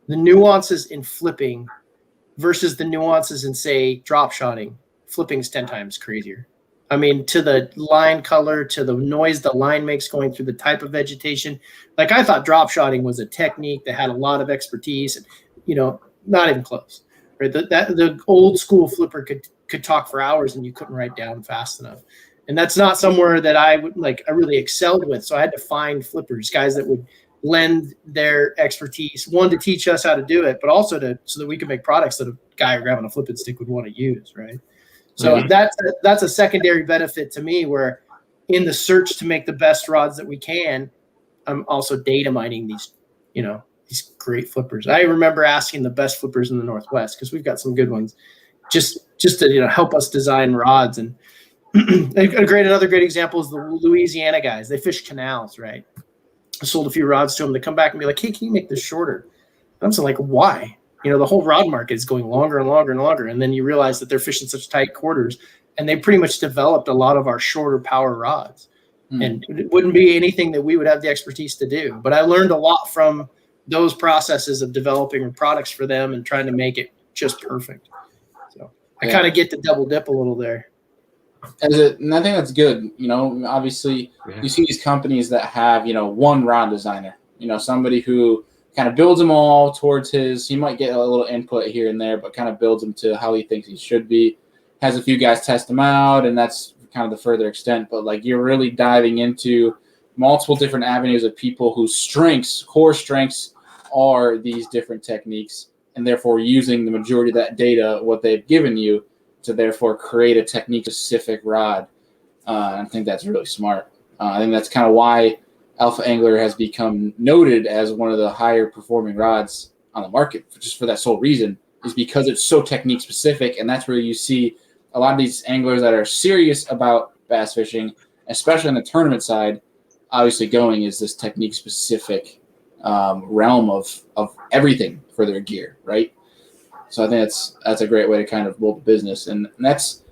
the nuances in flipping versus the nuances in, say, drop shotting. Flipping's 10 times crazier. I mean, to the line color, to the noise the line makes going through the type of vegetation. Like, I thought drop shotting was a technique that had a lot of expertise, and, you know, not even close. Right? The old school flipper could talk for hours and you couldn't write down fast enough. And that's not somewhere that I really excelled with. So I had to find flippers, guys that would lend their expertise, one, to teach us how to do it, but also so that we could make products that a guy grabbing a flipping stick would want to use, right? So that's a secondary benefit to me, where in the search to make the best rods that we can, I'm also data mining these, you know, these great flippers. I remember asking the best flippers in the Northwest, because we've got some good ones, just to, you know, help us design rods. And another great example is the Louisiana guys. They fish canals, right? I sold a few rods to them. They come back and be like, "Hey, can you make this shorter?" And I'm saying, like, why? You know, the whole rod market is going longer and longer and longer. And then you realize that they're fishing such tight quarters, and they pretty much developed a lot of our shorter power rods. And it wouldn't be anything that we would have the expertise to do. But I learned a lot from those processes of developing products for them and trying to make it just perfect. So I kind of get to double dip a little there. And I think that's good. You know, obviously you see these companies that have, you know, one rod designer, you know, somebody who kind of builds them all towards he might get a little input here and there, but kind of builds them to how he thinks he should be, has a few guys test them out, and that's kind of the further extent. But like, you're really diving into multiple different avenues of people whose core strengths are these different techniques, and therefore using the majority of that data, what they've given you, to therefore create a technique-specific rod. I think that's really smart. I think that's kind of why Alpha Angler has become noted as one of the higher-performing rods on the market, just for that sole reason, is because it's so technique-specific, and that's where you see a lot of these anglers that are serious about bass fishing, especially on the tournament side, obviously going is this technique-specific realm of everything for their gear, right? So I think that's a great way to kind of build a business. And that's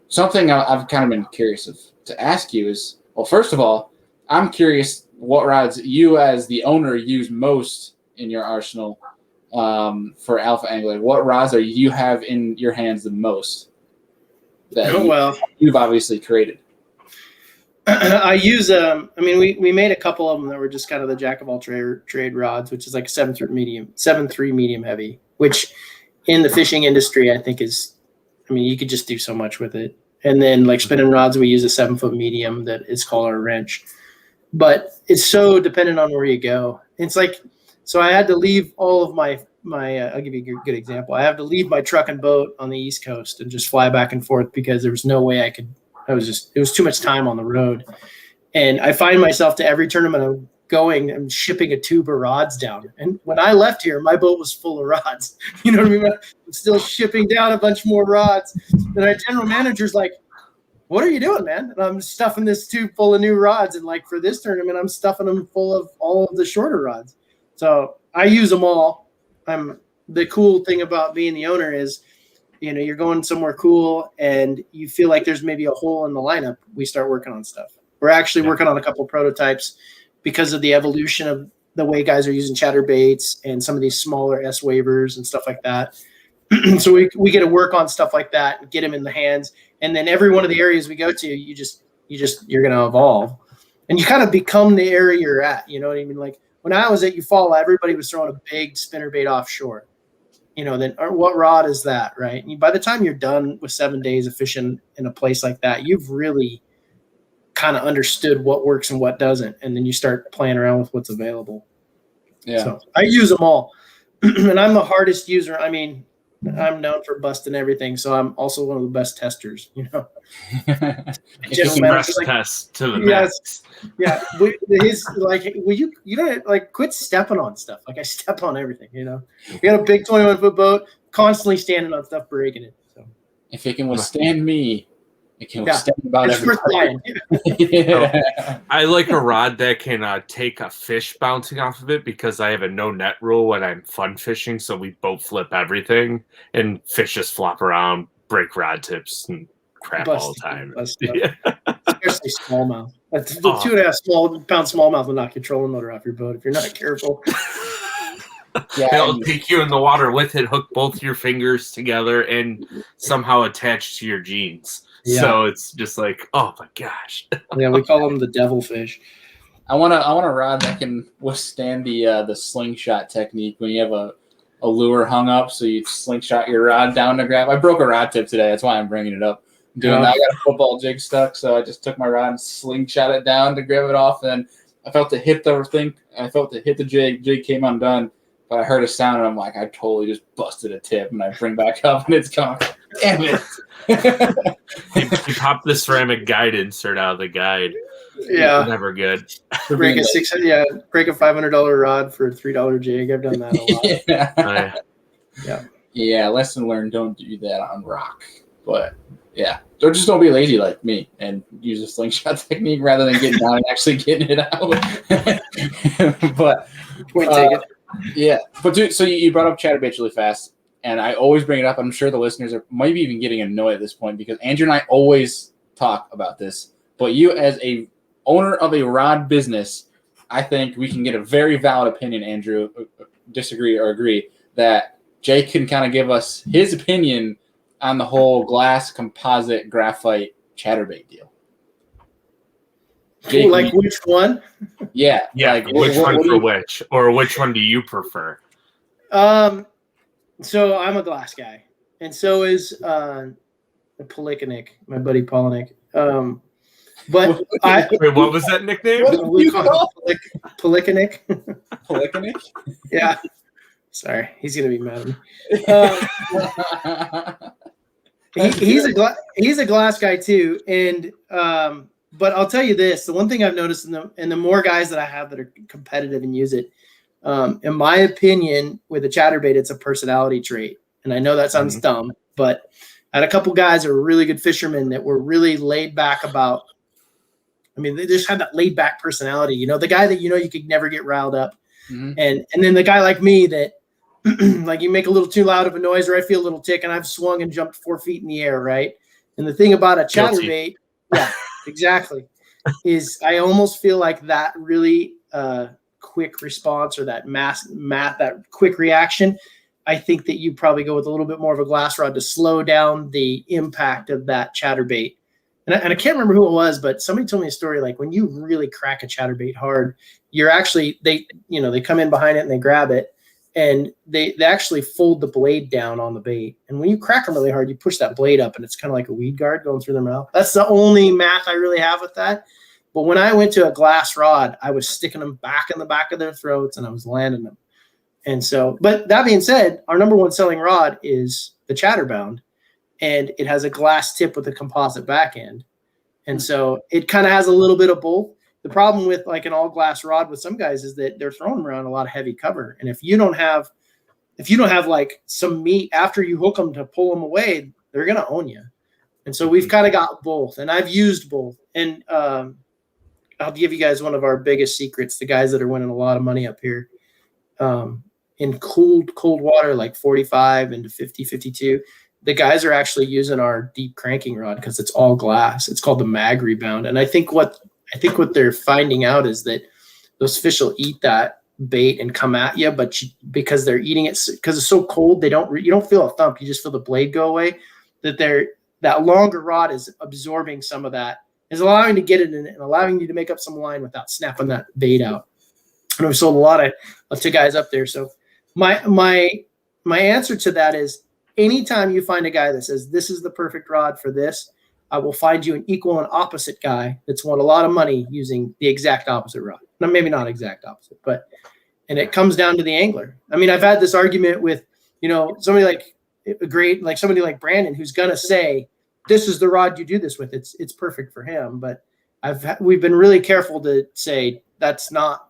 something I've kind of been curious to ask you is, well, first of all, I'm curious what rods you as the owner use most in your arsenal for Alpha Angler. What rods do you have in your hands the most that you've obviously created? I use we made a couple of them that were just kind of the jack of all trade rods, which is like 7.3 medium heavy, which in the fishing industry, I think you could just do so much with it. And then like spinning rods, we use a 7-foot medium that is called our wrench. But it's so dependent on where you go. It's like, so I had to leave all of my I'll give you a good example. I have to leave my truck and boat on the East Coast and just fly back and forth because there was no way it was too much time on the road. And I find myself to every tournament I'm going, I'm shipping a tube of rods down. And when I left here, my boat was full of rods. You know what I mean? I'm still shipping down a bunch more rods. And our general manager's like, "What are you doing, man?" And I'm stuffing this tube full of new rods. And like for this tournament, I'm stuffing them full of all of the shorter rods. So I use them all. The cool thing about being the owner is, you know, you're going somewhere cool and you feel like there's maybe a hole in the lineup. We start working on stuff. We're actually working on a couple prototypes because of the evolution of the way guys are using chatterbaits and some of these smaller S wavers and stuff like that. So we get to work on stuff like that and get them in the hands. And then every one of the areas we go to, you're going to evolve and you kind of become the area you're at. You know what I mean? Like when I was at Eufaula, everybody was throwing a big spinnerbait offshore. You know, then what rod is that, right? And by the time you're done with 7 days of fishing in a place like that, you've really kind of understood what works and what doesn't, and then you start playing around with what's available. Yeah, so I use them all, and I'm the hardest user. I mean, I'm known for busting everything, so I'm also one of the best testers. You know, test to the max. Yeah, you don't like quit stepping on stuff. Like I step on everything. You know, we got a big 21-foot boat, constantly standing on stuff, breaking it. So if it can withstand me, it can withstand about everything. I like a rod that can take a fish bouncing off of it because I have a no net rule when I'm fun fishing, so we boat flip everything and fish just flop around, break rod tips and crap all the time. Especially smallmouth. The 2.5 pound smallmouth will knock your trolling motor off your boat if you're not careful. Yeah, They'll take you in the water with it, hook both your fingers together, and somehow attach to your jeans. Yeah. So it's just like, oh my gosh. Yeah, we call them the devilfish. I want a rod that can withstand the slingshot technique when you have a lure hung up, so you slingshot your rod down to grab. I broke a rod tip today. That's why I'm bringing it up. I got a football jig stuck, so I just took my rod and slingshot it down to grab it off. And I felt it hit the thing. I felt it hit the jig. Jig came undone, but I heard a sound, and I'm like, I totally just busted a tip. And I bring back up, and it's gone. Damn it! You pop the ceramic guide insert out of the guide. Yeah, never good. Break a $500 rod for a $3 jig. I've done that a lot. Yeah. Lesson learned: don't do that on rock. But yeah, so just don't be lazy like me and use a slingshot technique rather than getting down and actually getting it out. But point taken. Yeah, but dude, so you brought up chatterbaits really fast, and I always bring it up. I'm sure the listeners might be even getting annoyed at this point because Andrew and I always talk about this. But you, as a owner of a rod business, I think we can get a very valid opinion, Andrew, disagree or agree, that Jake can kind of give us his opinion on the whole glass composite graphite chatterbait deal. Jake, like which one? Yeah. Like which one for which? Or which one do you prefer? So I'm a glass guy. And so is Polikanik, my buddy Polinick. But Wait, what was that nickname? We call him Polikanik. Polikanik? Yeah. Sorry, he's gonna be mad at me. He's a glass guy too, and but I'll tell you this: the one thing I've noticed in the more guys that I have that are competitive and use it, in my opinion, with a chatterbait, it's a personality trait. And I know that sounds dumb, but I had a couple guys that were really good fishermen that were really laid back about. I mean, they just had that laid back personality. You know, the guy that you could never get riled up, and then the guy like me that. Like you make a little too loud of a noise or I feel a little tick and I've swung and jumped 4 feet in the air, right? And the thing about a chatterbait, yeah, exactly, is I almost feel like that really quick response or that that quick reaction, I think that you probably go with a little bit more of a glass rod to slow down the impact of that chatterbait. And I can't remember who it was, but somebody told me a story like when you really crack a chatterbait hard, you're actually, they come in behind it and they grab it. And they actually fold the blade down on the bait. And when you crack them really hard, you push that blade up and it's kind of like a weed guard going through their mouth. That's the only math I really have with that. But when I went to a glass rod, I was sticking them back in the back of their throats and I was landing them. And so, but that being said, our number one selling rod is the Chatterbound, and it has a glass tip with a composite back end. And so it kind of has a little bit of both. The problem with like an all glass rod with some guys is that they're throwing them around a lot of heavy cover. And if you don't have like some meat after you hook them to pull them away, they're going to own you. And so we've kind of got both, and I've used both. And I'll give you guys one of our biggest secrets, the guys that are winning a lot of money up here in cold water, like 45 into 50, 52. The guys are actually using our deep cranking rod because it's all glass. It's called the Mag Rebound. And I think what they're finding out is that those fish will eat that bait and come at you, but because they're eating it because it's so cold, you don't feel a thump. You just feel the blade go away. That longer rod is absorbing some of that, is allowing to get it in and allowing you to make up some line without snapping that bait out. And we've sold a lot to guys up there. So my answer to that is anytime you find a guy that says this is the perfect rod for this, I will find you an equal and opposite guy that's won a lot of money using the exact opposite rod. Now, maybe not exact opposite, and it comes down to the angler. I mean, I've had this argument with, somebody like Brandon, who's going to say, this is the rod you do this with. It's perfect for him. But we've been really careful to say that's not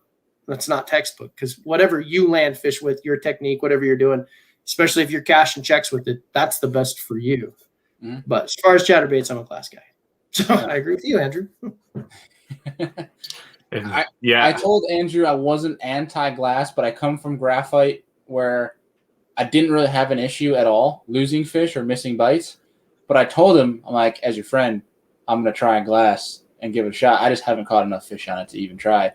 textbook, because whatever you land fish with, your technique, whatever you're doing, especially if you're cashing checks with it, that's the best for you. Mm-hmm. But as far as chatterbaits, I'm a glass guy. So I agree with you, Andrew. I told Andrew I wasn't anti-glass, but I come from graphite where I didn't really have an issue at all losing fish or missing bites. But I told him, I'm like, as your friend, I'm going to try glass and give it a shot. I just haven't caught enough fish on it to even try.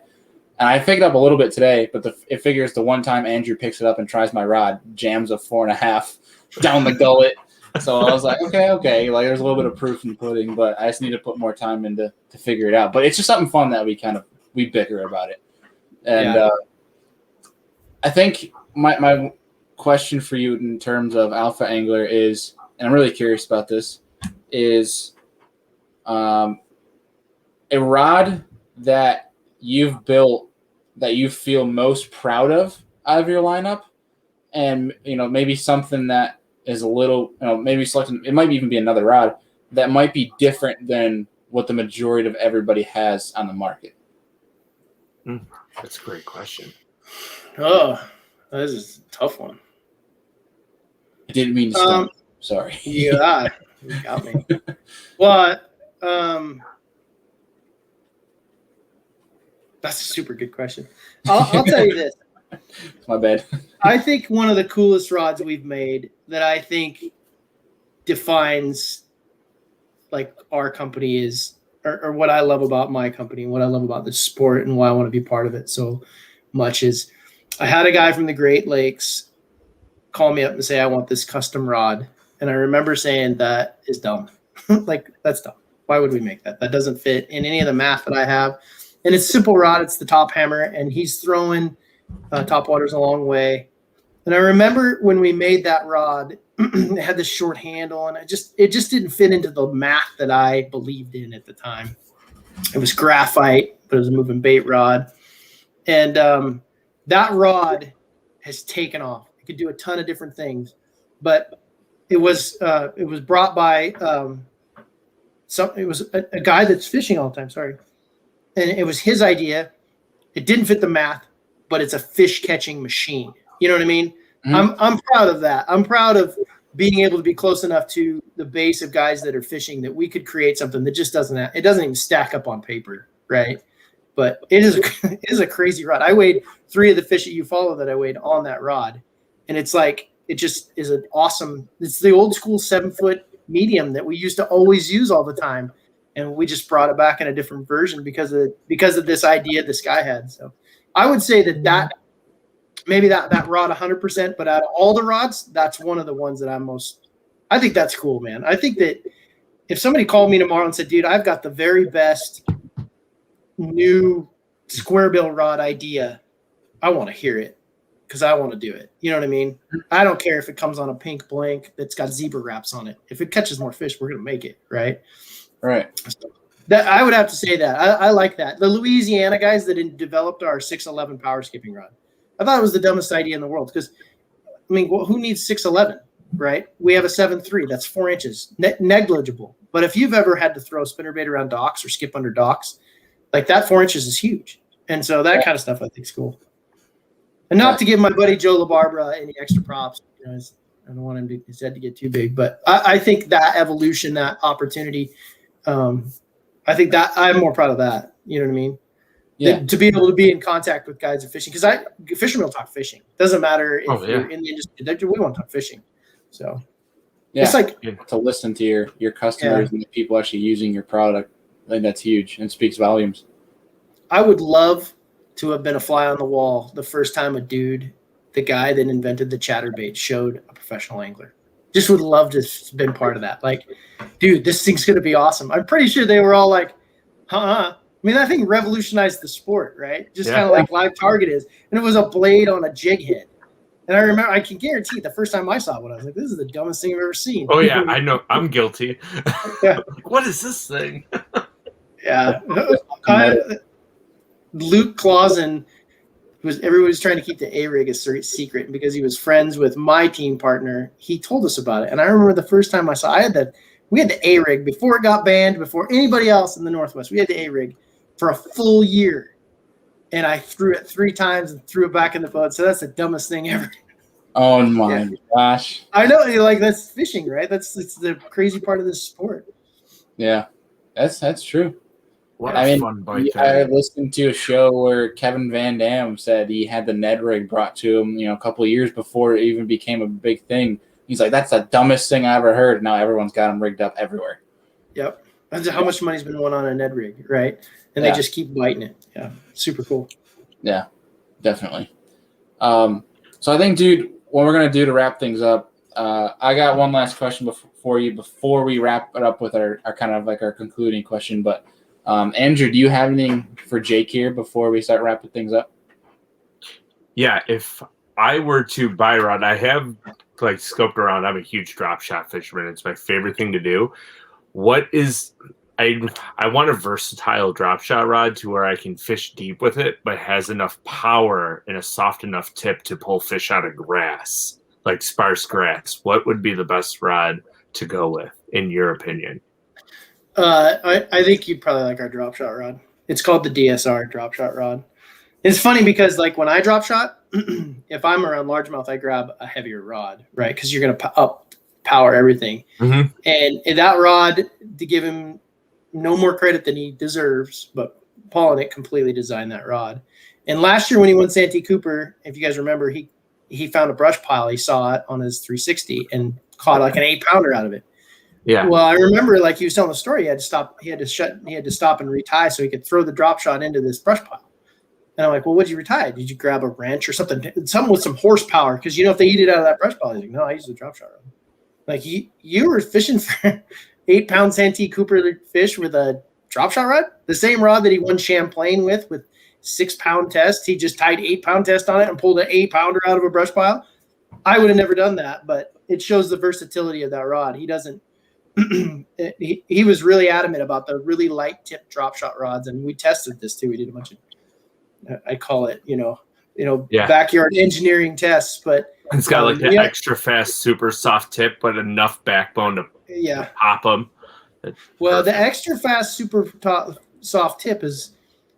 And I picked it up a little bit today, but it figures the one time Andrew picks it up and tries my rod, jams a 4.5 down the gullet. So I was like, okay. Like there's a little bit of proof in the pudding, but I just need to put more time into to figure it out. But it's just something fun that we bicker about it. And I think my question for you in terms of Alpha Angler is, and I'm really curious about this, is a rod that you've built that you feel most proud of out of your lineup, and maybe something that is a little, maybe selecting, it might even be another rod that might be different than what the majority of everybody has on the market. That's a great question. Oh, this is a tough one. I didn't mean to stop. Sorry. Yeah, you got me. Well, that's a super good question. I'll tell you this. It's my bad. I think one of the coolest rods we've made that I think defines like our company is, or what I love about my company and what I love about the sport and why I want to be part of it so much is I had a guy from the Great Lakes call me up and say, I want this custom rod. And I remember saying that is dumb. Like, that's dumb. Why would we make that? That doesn't fit in any of the math that I have. And it's a simple rod. It's the top hammer, and he's throwing top waters a long way. And I remember when we made that rod, it had this short handle, and it just didn't fit into the math that I believed in at the time. It was graphite, but it was a moving bait rod. And that rod has taken off. It could do a ton of different things, but it was brought by it was a guy that's fishing all the time. Sorry. And it was his idea. It didn't fit the math, but it's a fish catching machine. You know what I mean? Mm-hmm. I'm proud of that. I'm proud of being able to be close enough to the base of guys that are fishing that we could create something that just doesn't even stack up on paper, right? But it is a crazy rod. I weighed 3 of the fish that you follow that I weighed on that rod, and it's like it just is an awesome. It's the old school 7-foot medium that we used to always use all the time. And we just brought it back in a different version because of this idea this guy had. So I would say that maybe that rod 100%, but out of all the rods, that's one of the ones that I think that's cool, man. I think that if somebody called me tomorrow and said, dude, I've got the very best new square bill rod idea, I want to hear it because I want to do it. You know what I mean? I don't care if it comes on a pink blank that's got zebra wraps on it. If it catches more fish, we're going to make it, right? Right. That I would have to say that. I like that. The Louisiana guys that developed our 611 power skipping rod, I thought it was the dumbest idea in the world because, I mean, who needs 611, right? We have a 7.3. That's 4 inches. Negligible. But if you've ever had to throw spinnerbait around docks or skip under docks, like that 4 inches is huge. And so that kind of stuff I think is cool. And not to give my buddy Joe LaBarbera any extra props. I don't want his head to get too big. But I think that evolution, that opportunity – I think that I'm more proud of that. You know what I mean? Yeah. To be able to be in contact with guys of fishing, because fishermen will talk fishing. Doesn't matter if you're in the industry. We want to talk fishing. So it's like to listen to your customers and the people actually using your product. I think that's huge and speaks volumes. I would love to have been a fly on the wall the first time the guy that invented the chatterbait, showed a professional angler. Just would love to have been part of that. Like, dude, this thing's going to be awesome. I'm pretty sure they were all like, I mean, that thing revolutionized the sport, right? Just kind of like Live Target is. And it was a blade on a jig head. And I remember, I can guarantee the first time I saw it, I was like, this is the dumbest thing I've ever seen. Oh, yeah, I know. I'm guilty. What is this thing? Yeah. Luke Clausen, everybody was trying to keep the A-rig a secret, and because he was friends with my team partner, he told us about it. And I remember the first time we had the A-rig before it got banned, before anybody else in the Northwest. We had the A-rig for a full year, and I threw it 3 times and threw it back in the boat. So that's the dumbest thing ever. Oh my gosh! I know, like that's fishing, right? It's the crazy part of this sport. Yeah, that's true. What a fun bite! I listened to a show where Kevin Van Dam said he had the Ned rig brought to him, a couple of years before it even became a big thing. He's like, "That's the dumbest thing I ever heard." Now everyone's got them rigged up everywhere. Yep, that's how much money's been won on a Ned rig, right? And they just keep biting it. Yeah, super cool. Yeah, definitely. So I think, dude, what we're gonna do to wrap things up, I got one last question for you before we wrap it up with our kind of like our concluding question. But Andrew, do you have anything for Jake here before we start wrapping things up? Yeah, if I were to buy a rod, I have like scoped around. I'm a huge drop shot fisherman. It's my favorite thing to do. What is I want a versatile drop shot rod to where I can fish deep with it, but has enough power and a soft enough tip to pull fish out of grass, like sparse grass. What would be the best rod to go with, in your opinion? I think you'd probably like our drop shot rod. It's called the DSR drop shot rod. It's funny because like when I drop shot, if I'm around largemouth, I grab a heavier rod, right? Because you're going to up power everything. Mm-hmm. And that rod, to give him no more credit than he deserves, but Paul and it completely designed that rod. And last year when he won Santee Cooper, if you guys remember, he found a brush pile. He saw it on his 360 and caught like an 8-pounder out of it. Yeah. Well, I remember like he was telling the story. He had to stop and retie so he could throw the drop shot into this brush pile. And I'm like, well, what did you retie? Did you grab a wrench or something with some horsepower? Because if they eat it out of that brush pile, he's like, no, I used the drop shot rod. Like you were fishing for 8-pound Santee Cooper fish with a drop shot rod, the same rod that he won Champlain with 6-pound test. He just tied 8-pound test on it and pulled an 8-pounder out of a brush pile. I would have never done that, but it shows the versatility of that rod. He doesn't. he was really adamant about the really light tip drop shot rods, and we tested this too. We did a bunch of, I call it, backyard engineering tests, but it's got like the extra fast, super soft tip, but enough backbone to pop them. Well, the extra fast, super soft tip is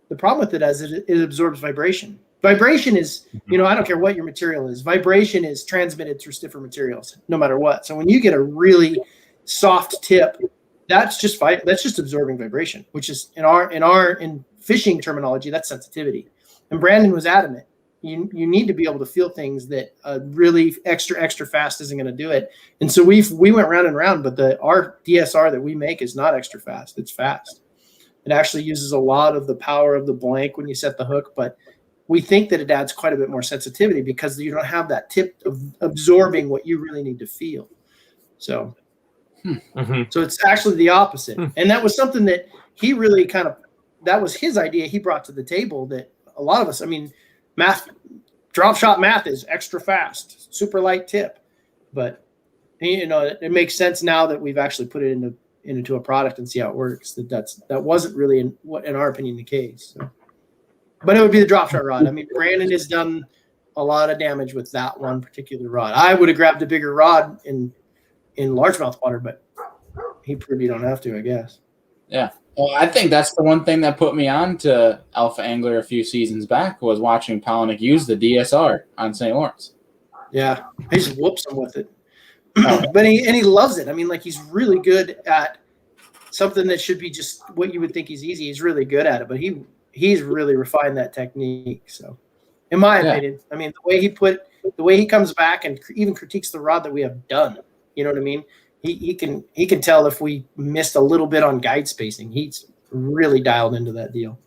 the problem with it as it absorbs vibration. Vibration is, I don't care what your material is. Vibration is transmitted through stiffer materials, no matter what. So when you get a really soft tip, that's just absorbing vibration, which is in fishing terminology, that's sensitivity. And Brandon was adamant. You need to be able to feel things that really extra fast isn't going to do it. And so we went round and round, but our DSR that we make is not extra fast. It's fast. It actually uses a lot of the power of the blank when you set the hook, but we think that it adds quite a bit more sensitivity because you don't have that tip of absorbing what you really need to feel. So. So it's actually the opposite. And that was something that he really that was his idea he brought to the table that a lot of us, drop shot math is extra fast, super light tip. But, it makes sense now that we've actually put it into a product and see how it works. That wasn't really, in our opinion, the case. So. But it would be the drop shot rod. Brandon has done a lot of damage with that one particular rod. I would have grabbed a bigger rod in largemouth water, but he proved you don't have to, I guess. Yeah. Well, I think that's the one thing that put me on to Alpha Angler a few seasons back was watching Palaniuk use the DSR on St. Lawrence. Yeah. He just whoops him with it. But he loves it. He's really good at something that should be just what you would think he's easy. He's really good at it, but he's really refined that technique. So in my opinion, the way he comes back and even critiques the rod that we have done, you know what I mean? He can tell if we missed a little bit on guide spacing. He's really dialed into that deal.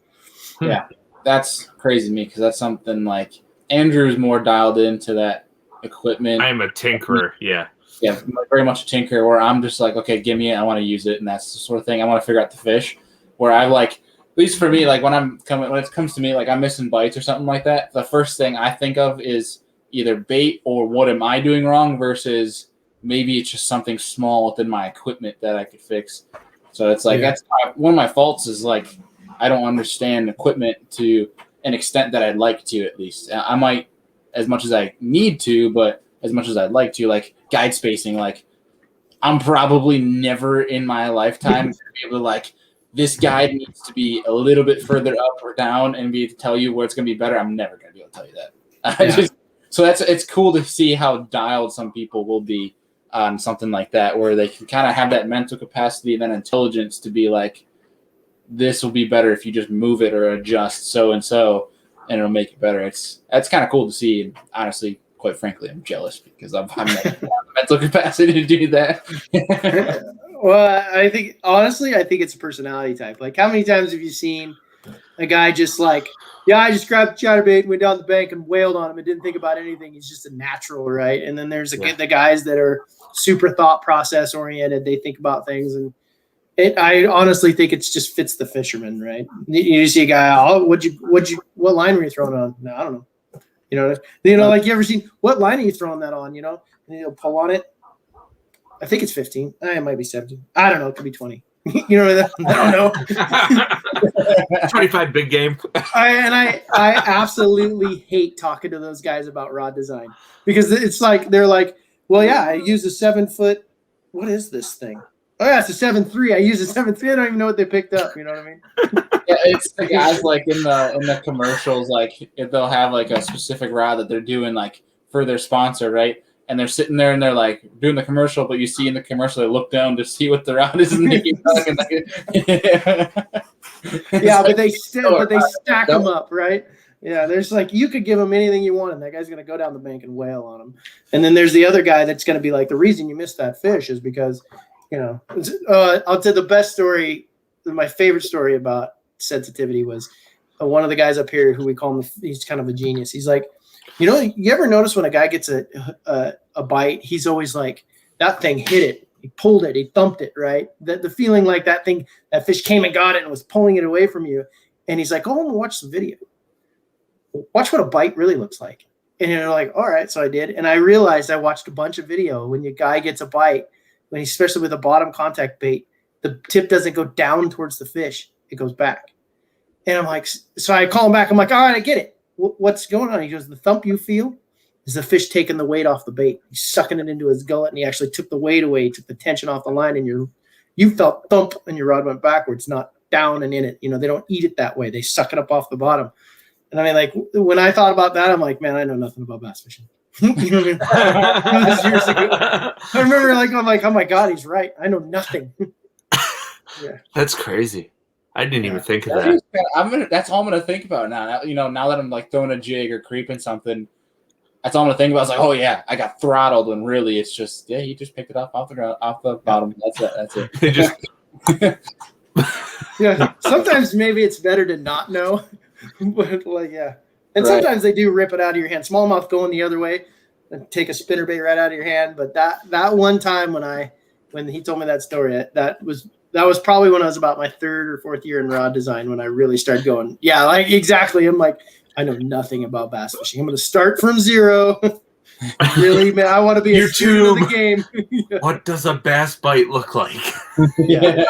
Yeah, that's crazy to me because that's something like Andrew's more dialed into that equipment. I'm a tinkerer, yeah. Yeah, very much a tinkerer where I'm just like, okay, give me it, I want to use it, and that's the sort of thing. I want to figure out the fish. Where I at least for me, when it comes to me, I'm missing bites or something like that, the first thing I think of is either bait or what am I doing wrong versus maybe it's just something small within my equipment that I could fix. So it's that's one of my faults is I don't understand equipment to an extent that I'd like to, at least. I might as much as I need to, but as much as I'd like to, guide spacing, I'm probably never in my lifetime to be able to this guide needs to be a little bit further up or down and be able to tell you where it's going to be better. I'm never going to be able to tell you that. So it's cool to see how dialed some people will be on something like that, where they can kind of have that mental capacity and then intelligence to be this will be better if you just move it or adjust so and it'll make it better. That's kind of cool to see. And honestly, quite frankly, I'm jealous because I'm not the mental capacity to do that. Well, I think it's a personality type. How many times have you seen A guy just like, yeah, I just grabbed the chatterbait, went down the bank and wailed on him and didn't think about anything. He's just a natural, right? And then there's the guys that are super thought process oriented. They think about things, and I honestly think it just fits the fisherman, right? You see a guy, oh, what line were you throwing on? No, I don't know. Like you ever seen, what line are you throwing that on? And he'll pull on it. I think it's 15. It might be 17. I don't know. It could be 20. I don't know. 25 big game. I absolutely hate talking to those guys about rod design because it's like they're like, well, yeah, I use a 7 foot. What is this thing? Oh yeah, it's a 7.3. I use a 7.3. I don't even know what they picked up. You know what I mean? Yeah, it's the guys like in the commercials, like if they'll have like a specific rod that they're doing like for their sponsor, right? And they're sitting there and they're like doing the commercial, but you see in the commercial they look down to see what the rod is, and they keep talking yeah, but they stack them up, right? Yeah, there's like you could give him anything you want, and that guy's gonna go down the bank and wail on him. And then there's the other guy that's gonna be like, the reason you missed that fish is because, I'll tell the best story. My favorite story about sensitivity was one of the guys up here who we call him. He's kind of a genius. He's like, you ever notice when a guy gets a bite, he's always like, that thing hit it, he pulled it, he thumped it, right? The feeling like that fish came and got it and was pulling it away from you. And he's like, oh, I'm gonna watch some video. Watch what a bite really looks like. And you're like, all right. So I did. And I realized I watched a bunch of video when your guy gets a bite, especially with a bottom contact bait, the tip doesn't go down towards the fish. It goes back. And I'm like, so I call him back. I'm like, all right, I get it. What's going on? He goes, the thump you feel is the fish taking the weight off the bait. He's sucking it into his gullet, and he actually took the weight away, took the tension off the line, and you felt thump, and your rod went backwards, not down and in it. They don't eat it that way. They suck it up off the bottom. And I mean, like, when I thought about that, I'm like, man, I know nothing about bass fishing. You know what I mean? This years ago. I remember, I'm like, oh my God, he's right. I know nothing. Yeah. That's crazy. I didn't even think of that. That's all I'm gonna think about now. Now that I'm like throwing a jig or creeping something, that's all I'm gonna think about. It's like, oh yeah, I got throttled, when really it's just he just picked it up off the ground, off the bottom. That's it. Yeah. Sometimes maybe it's better to not know, but and sometimes they do rip it out of your hand. Smallmouth going the other way and take a spinnerbait right out of your hand. But that one time when he told me that story, that was probably when I was about my 3rd or 4th year in rod design, when I really started going, yeah, like exactly. I'm like, I know nothing about bass fishing. I'm going to start from zero. Really, man, I want to be a student of the game. Yeah. What does a bass bite look like? Yeah.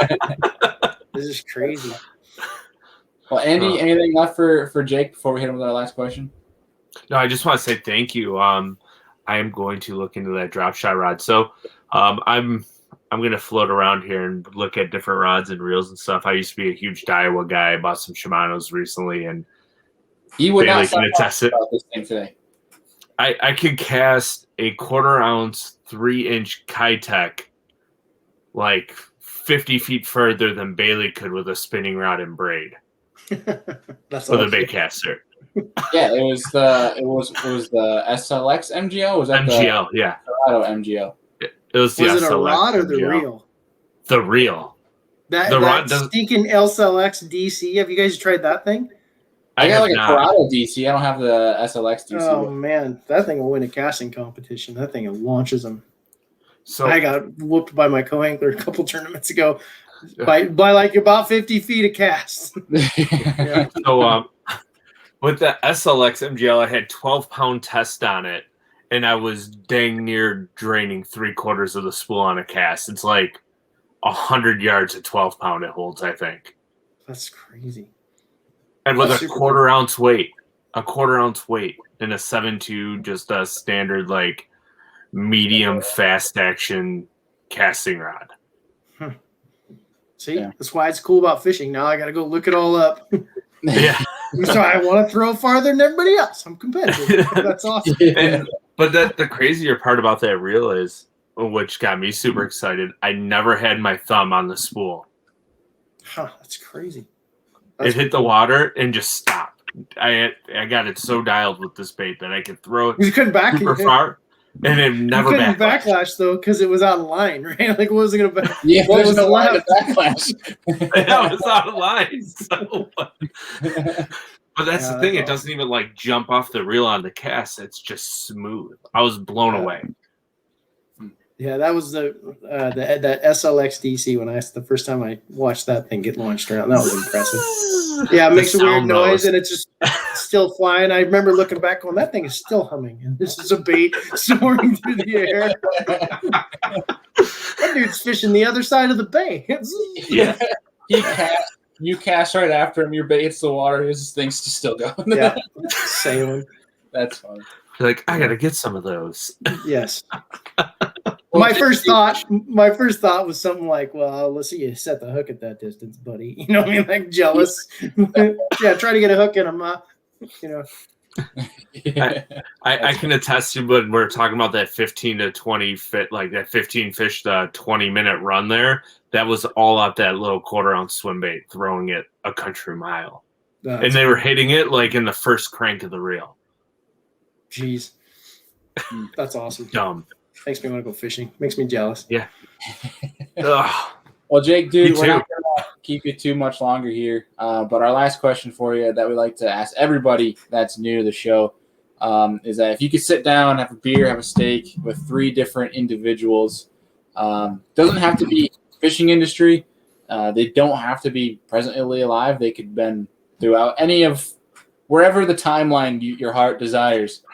This is crazy. Well, Andy, anything left for Jake before we hit him with our last question? No, I just want to say thank you. I am going to look into that Dropshot rod. So I'm going to float around here and look at different rods and reels and stuff. I used to be a huge Daiwa guy. I bought some Shimano's recently, and you would Bailey not can attest it. About this thing today. I could cast a 1/4 ounce 3-inch Kitech like 50 feet further than Bailey could with a spinning rod and braid. That's with a bait caster. Yeah, it was the SLX MGL. Was that MGL? Yeah, Colorado MGL. It was the Was it SLX a rod or MGL. the reel? The reel. The rod stinking SLX DC. Have you guys tried that thing? I got like a Corrado DC. I don't have the SLX DC. Oh man, that thing will win a casting competition. That thing launches them. So I got whooped by my co-angler a couple tournaments ago by like about 50 feet of cast. Yeah. So with the SLX MGL, I had 12-pound test on it, and I was dang near draining 3/4 of the spool on a cast. It's like 100 yards at 12-pound it holds, I think. That's crazy. And with a 1/4 ounce weight, in a 7.2, just a standard like medium fast action casting rod. See, that's why it's cool about fishing. Now I got to go look it all up. Yeah. So I want to throw farther than everybody else. I'm competitive. That's awesome. But the crazier part about that reel is, which got me super excited, I never had my thumb on the spool. Huh, that's crazy. It hit the water and just stopped. I got it so dialed with this bait that I could throw it you couldn't back super far. and it never You couldn't backlashed. backlash though because it was out of line, right? Like, what was it going to back? Yeah, What there's was no line left? to backlash. That was out of line. So, but that's Yeah, the thing; that's it doesn't even like jump off the reel on the cast. It's just smooth. I was blown away. Yeah, that was that SLX DC when the first time I watched that thing get launched around. That was impressive. Yeah, it makes a weird noise and it's just still flying. I remember looking back on that thing is still humming, and this is a bait soaring through the air. That dude's fishing the other side of the bay. Yeah, you cast right after him. Your bait hits the water. His thing's just still going. Yeah, sailing. That's fun. You're like, I gotta get some of those. Yes. My first thought was something like, "Well, let's see you set the hook at that distance, buddy." You know what I mean? Like jealous. Yeah, try to get a hook in him. You know. I can attest to when we're talking about that 15 to 20 fit, like that 15 fish, 20-minute run there. That was all out that little 1/4-ounce swim bait, throwing it a country mile, and they were hitting it like in the first crank of the reel. Jeez, that's awesome. Dumb. Makes me want to go fishing. Makes me jealous. Yeah. Well, Jake, dude, we're not going to keep you too much longer here. But our last question for you that we like to ask everybody that's new to the show is that if you could sit down, have a beer, have a steak with 3 different individuals, doesn't have to be fishing industry. They don't have to be presently alive. They could have been throughout any of wherever the timeline your heart desires.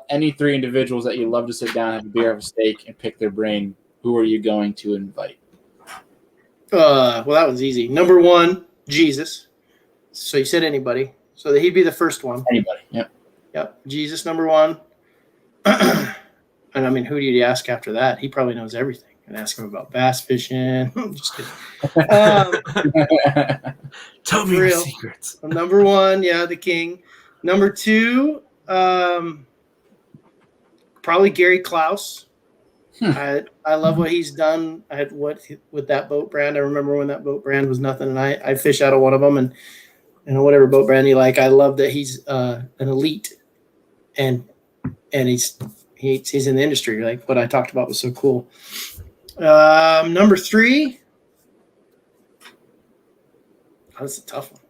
Any 3 individuals that you love to sit down, have a beer, have a steak, and pick their brain. Who are you going to invite? Well, that was easy. Number 1, Jesus. So you said anybody. So that he'd be the first one. Anybody. Yep. Yep. Jesus, number 1. And I mean, who do you ask after that? He probably knows everything. And ask him about bass fishing. Just kidding. Tell me your secrets. Number 1, yeah, the king. Number 2, probably Gary Klaus. I love what he's done with that boat brand. I remember when that boat brand was nothing, and I fish out of one of them, and whatever boat brand you like. I love that he's an elite, and he's in the industry. Like what I talked about was so cool. Number 3. That's a tough one.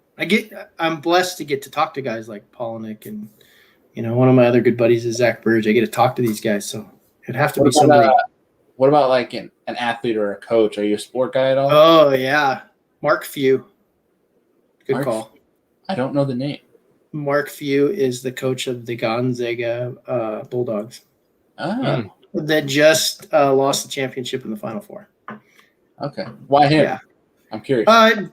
I'm blessed to get to talk to guys like Polnick and one of my other good buddies is Zach Burge. I get to talk to these guys, so it'd have to be somebody. What about like an athlete or a coach? Are you a sport guy at all? Oh yeah, Mark Few. Good call. I don't know the name. Mark Few is the coach of the Gonzaga Bulldogs. Oh. That just lost the championship in the Final Four. Okay. Why him? Yeah. I'm curious.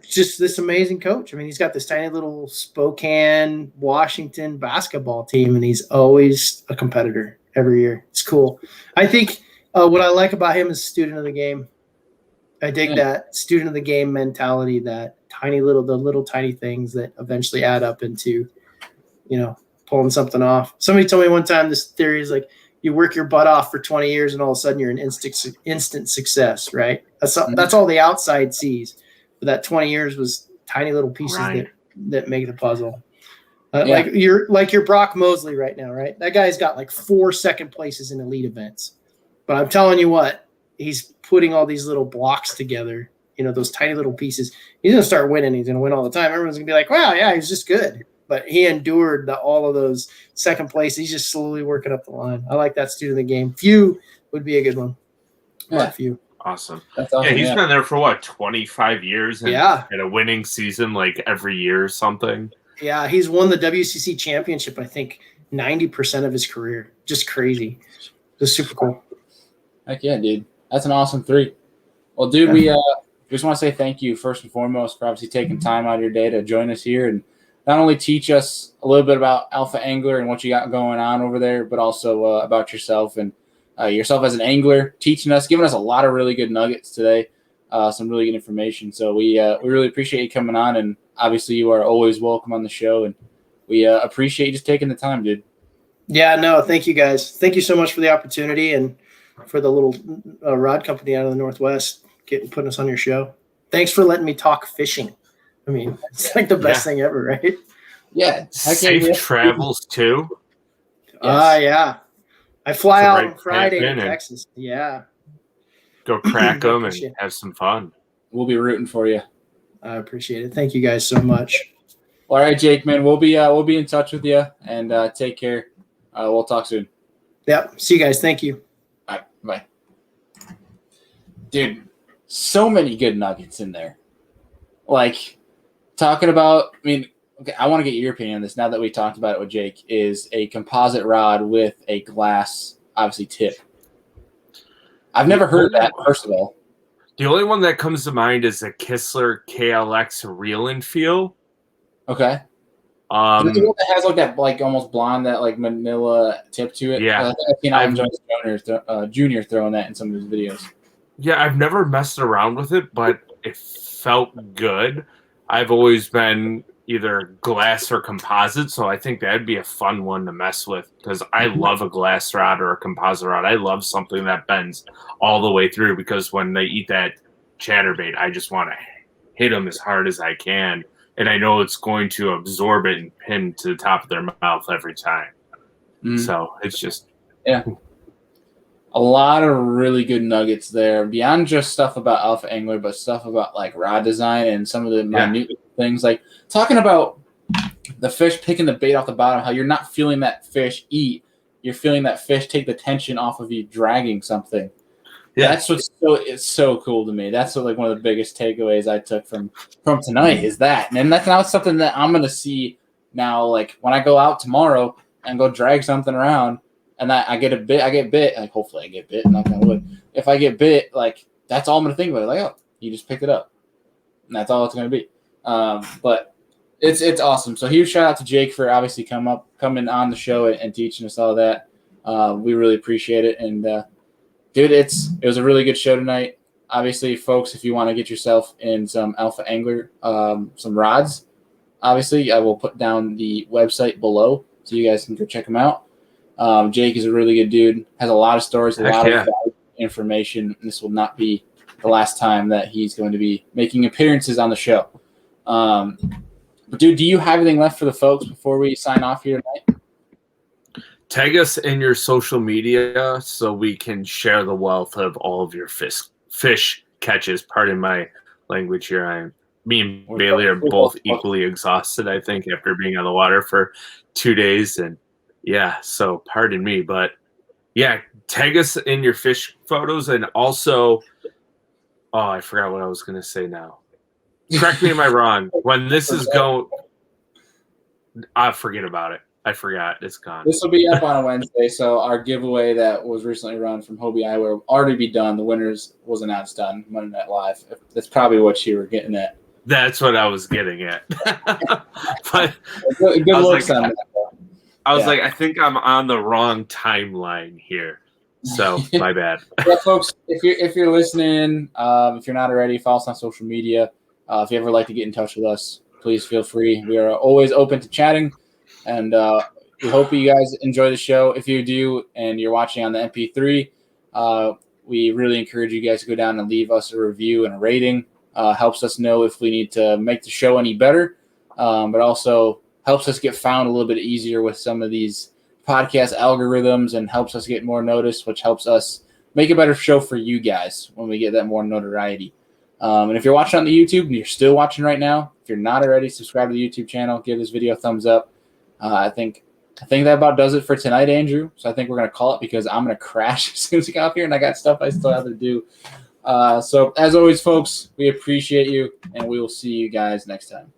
Just this amazing coach. I mean, he's got this tiny little Spokane, Washington basketball team, and he's always a competitor every year. It's cool. I think what I like about him is student of the game. I dig that student of the game mentality, that the little tiny things that eventually add up into, pulling something off. Somebody told me one time this theory is like you work your butt off for 20 years and all of a sudden you're an instant success, right? That's all the outside sees. But that 20 years was tiny little pieces that make the puzzle. Like you're Brock Mosley right now, right? That guy's got like 4 second places in elite events. But I'm telling you what, he's putting all these little blocks together, those tiny little pieces. He's going to start winning. He's going to win all the time. Everyone's going to be like, wow, yeah, he's just good. But he endured all of those second place. He's just slowly working up the line. I like that student of the game. Few would be a good one. Yeah. Few. Awesome. That's awesome. Yeah, he's been there for 25 years? And a winning season like every year or something. Yeah, he's won the WCC championship, I think, 90% of his career. Just crazy. Just super cool. Heck yeah, dude. That's an awesome 3. Well, dude, we just want to say thank you first and foremost for obviously taking time out of your day to join us here and not only teach us a little bit about Alpha Angler and what you got going on over there, but also about yourself and yourself as an angler, teaching us, giving us a lot of really good nuggets today, some really good information. So we really appreciate you coming on, and obviously you are always welcome on the show, and we appreciate you just taking the time, dude. Yeah, no, thank you guys. Thank you so much for the opportunity and for the little rod company out of the Northwest putting us on your show. Thanks for letting me talk fishing. I mean, it's like the best thing ever, right? Yeah. Safe travels too. Yeah. I fly So out right on Friday back to in and Texas. Yeah. Go crack them and Appreciate it. have some fun. We'll be rooting for you. I appreciate it. Thank you guys so much. All right, Jake, man, we'll be in touch with you, and take care. We'll talk soon. Yep. See you guys. Thank you. All right, bye. Dude, so many good nuggets in there. Like, talking about, I mean, okay, I want to get your opinion on this now that we talked about it with Jake, is a composite rod with a glass, obviously, tip. I've never heard of that, first of all. The only one that comes to mind is a Kistler KLX Reel and Feel. Okay. Is it the one that has like that, like almost blonde, that like manila tip to it? Yeah. I think I've seen Alvin Jones Jr. throwing that in some of his videos. Yeah, I've never messed around with it, but it felt good. I've always been either glass or composite, so I think that'd be a fun one to mess with because I love a glass rod or a composite rod. I love something that bends all the way through because when they eat that chatterbait, I just want to hit them as hard as I can, and I know it's going to absorb it and pin to the top of their mouth every time. So it's just a lot of really good nuggets there beyond just stuff about Alpha Angler, but stuff about like rod design and some of the minute things, like talking about the fish picking the bait off the bottom, how you're not feeling that fish eat, you're feeling that fish take the tension off of you dragging something. That's what's it's so cool to me. That's what, like, one of the biggest takeaways I took from tonight is that. And that's now something that I'm going to see now, like when I go out tomorrow and go drag something around and I get bit, like hopefully I get bit, knock on wood. If I get bit, like that's all I'm going to think about. Like, oh, you just picked it up. And that's all it's going to be. But it's awesome. So huge shout out to Jake for obviously coming on the show and teaching us all that. We really appreciate it. And, dude, it was a really good show tonight. Obviously, folks, if you want to get yourself in some Alpha Angler, some rods, obviously, I will put down the website below so you guys can go check them out. Jake is a really good dude, has a lot of stories, a lot of valuable information, and this will not be the last time that he's going to be making appearances on the show. But, dude, do you have anything left for the folks before we sign off here tonight? Tag us in your social media so we can share the wealth of all of your fish catches. Pardon my language here. Me and Bailey are both equally exhausted, I think, after being on the water for 2 days. And so pardon me. But tag us in your fish photos. And also, I forgot what I was going to say now. Correct me if I'm wrong. When this is going, I forget about it. I forgot. It's gone. This will be up on a Wednesday, so our giveaway that was recently run from Hobie Eyewear will already be done. The winners was announced on Monday Night Live. That's probably what you were getting at. That's what I was getting at. But good looks on that. I was like, I think I'm on the wrong timeline here. So my bad. Folks, if you're listening, if you're not already, follow us on social media. If you ever like to get in touch with us, please feel free. We are always open to chatting. And we hope you guys enjoy the show. If you do and you're watching on the MP3, we really encourage you guys to go down and leave us a review and a rating. Helps us know if we need to make the show any better, but also helps us get found a little bit easier with some of these podcast algorithms and helps us get more notice, which helps us make a better show for you guys when we get that more notoriety. And if you're watching on the YouTube and you're still watching right now, if you're not already, subscribe to the YouTube channel, give this video a thumbs up. I think that about does it for tonight, Andrew. So I think we're going to call it because I'm going to crash as soon as we get off here, and I got stuff I still have to do. So as always, folks, we appreciate you, and we will see you guys next time.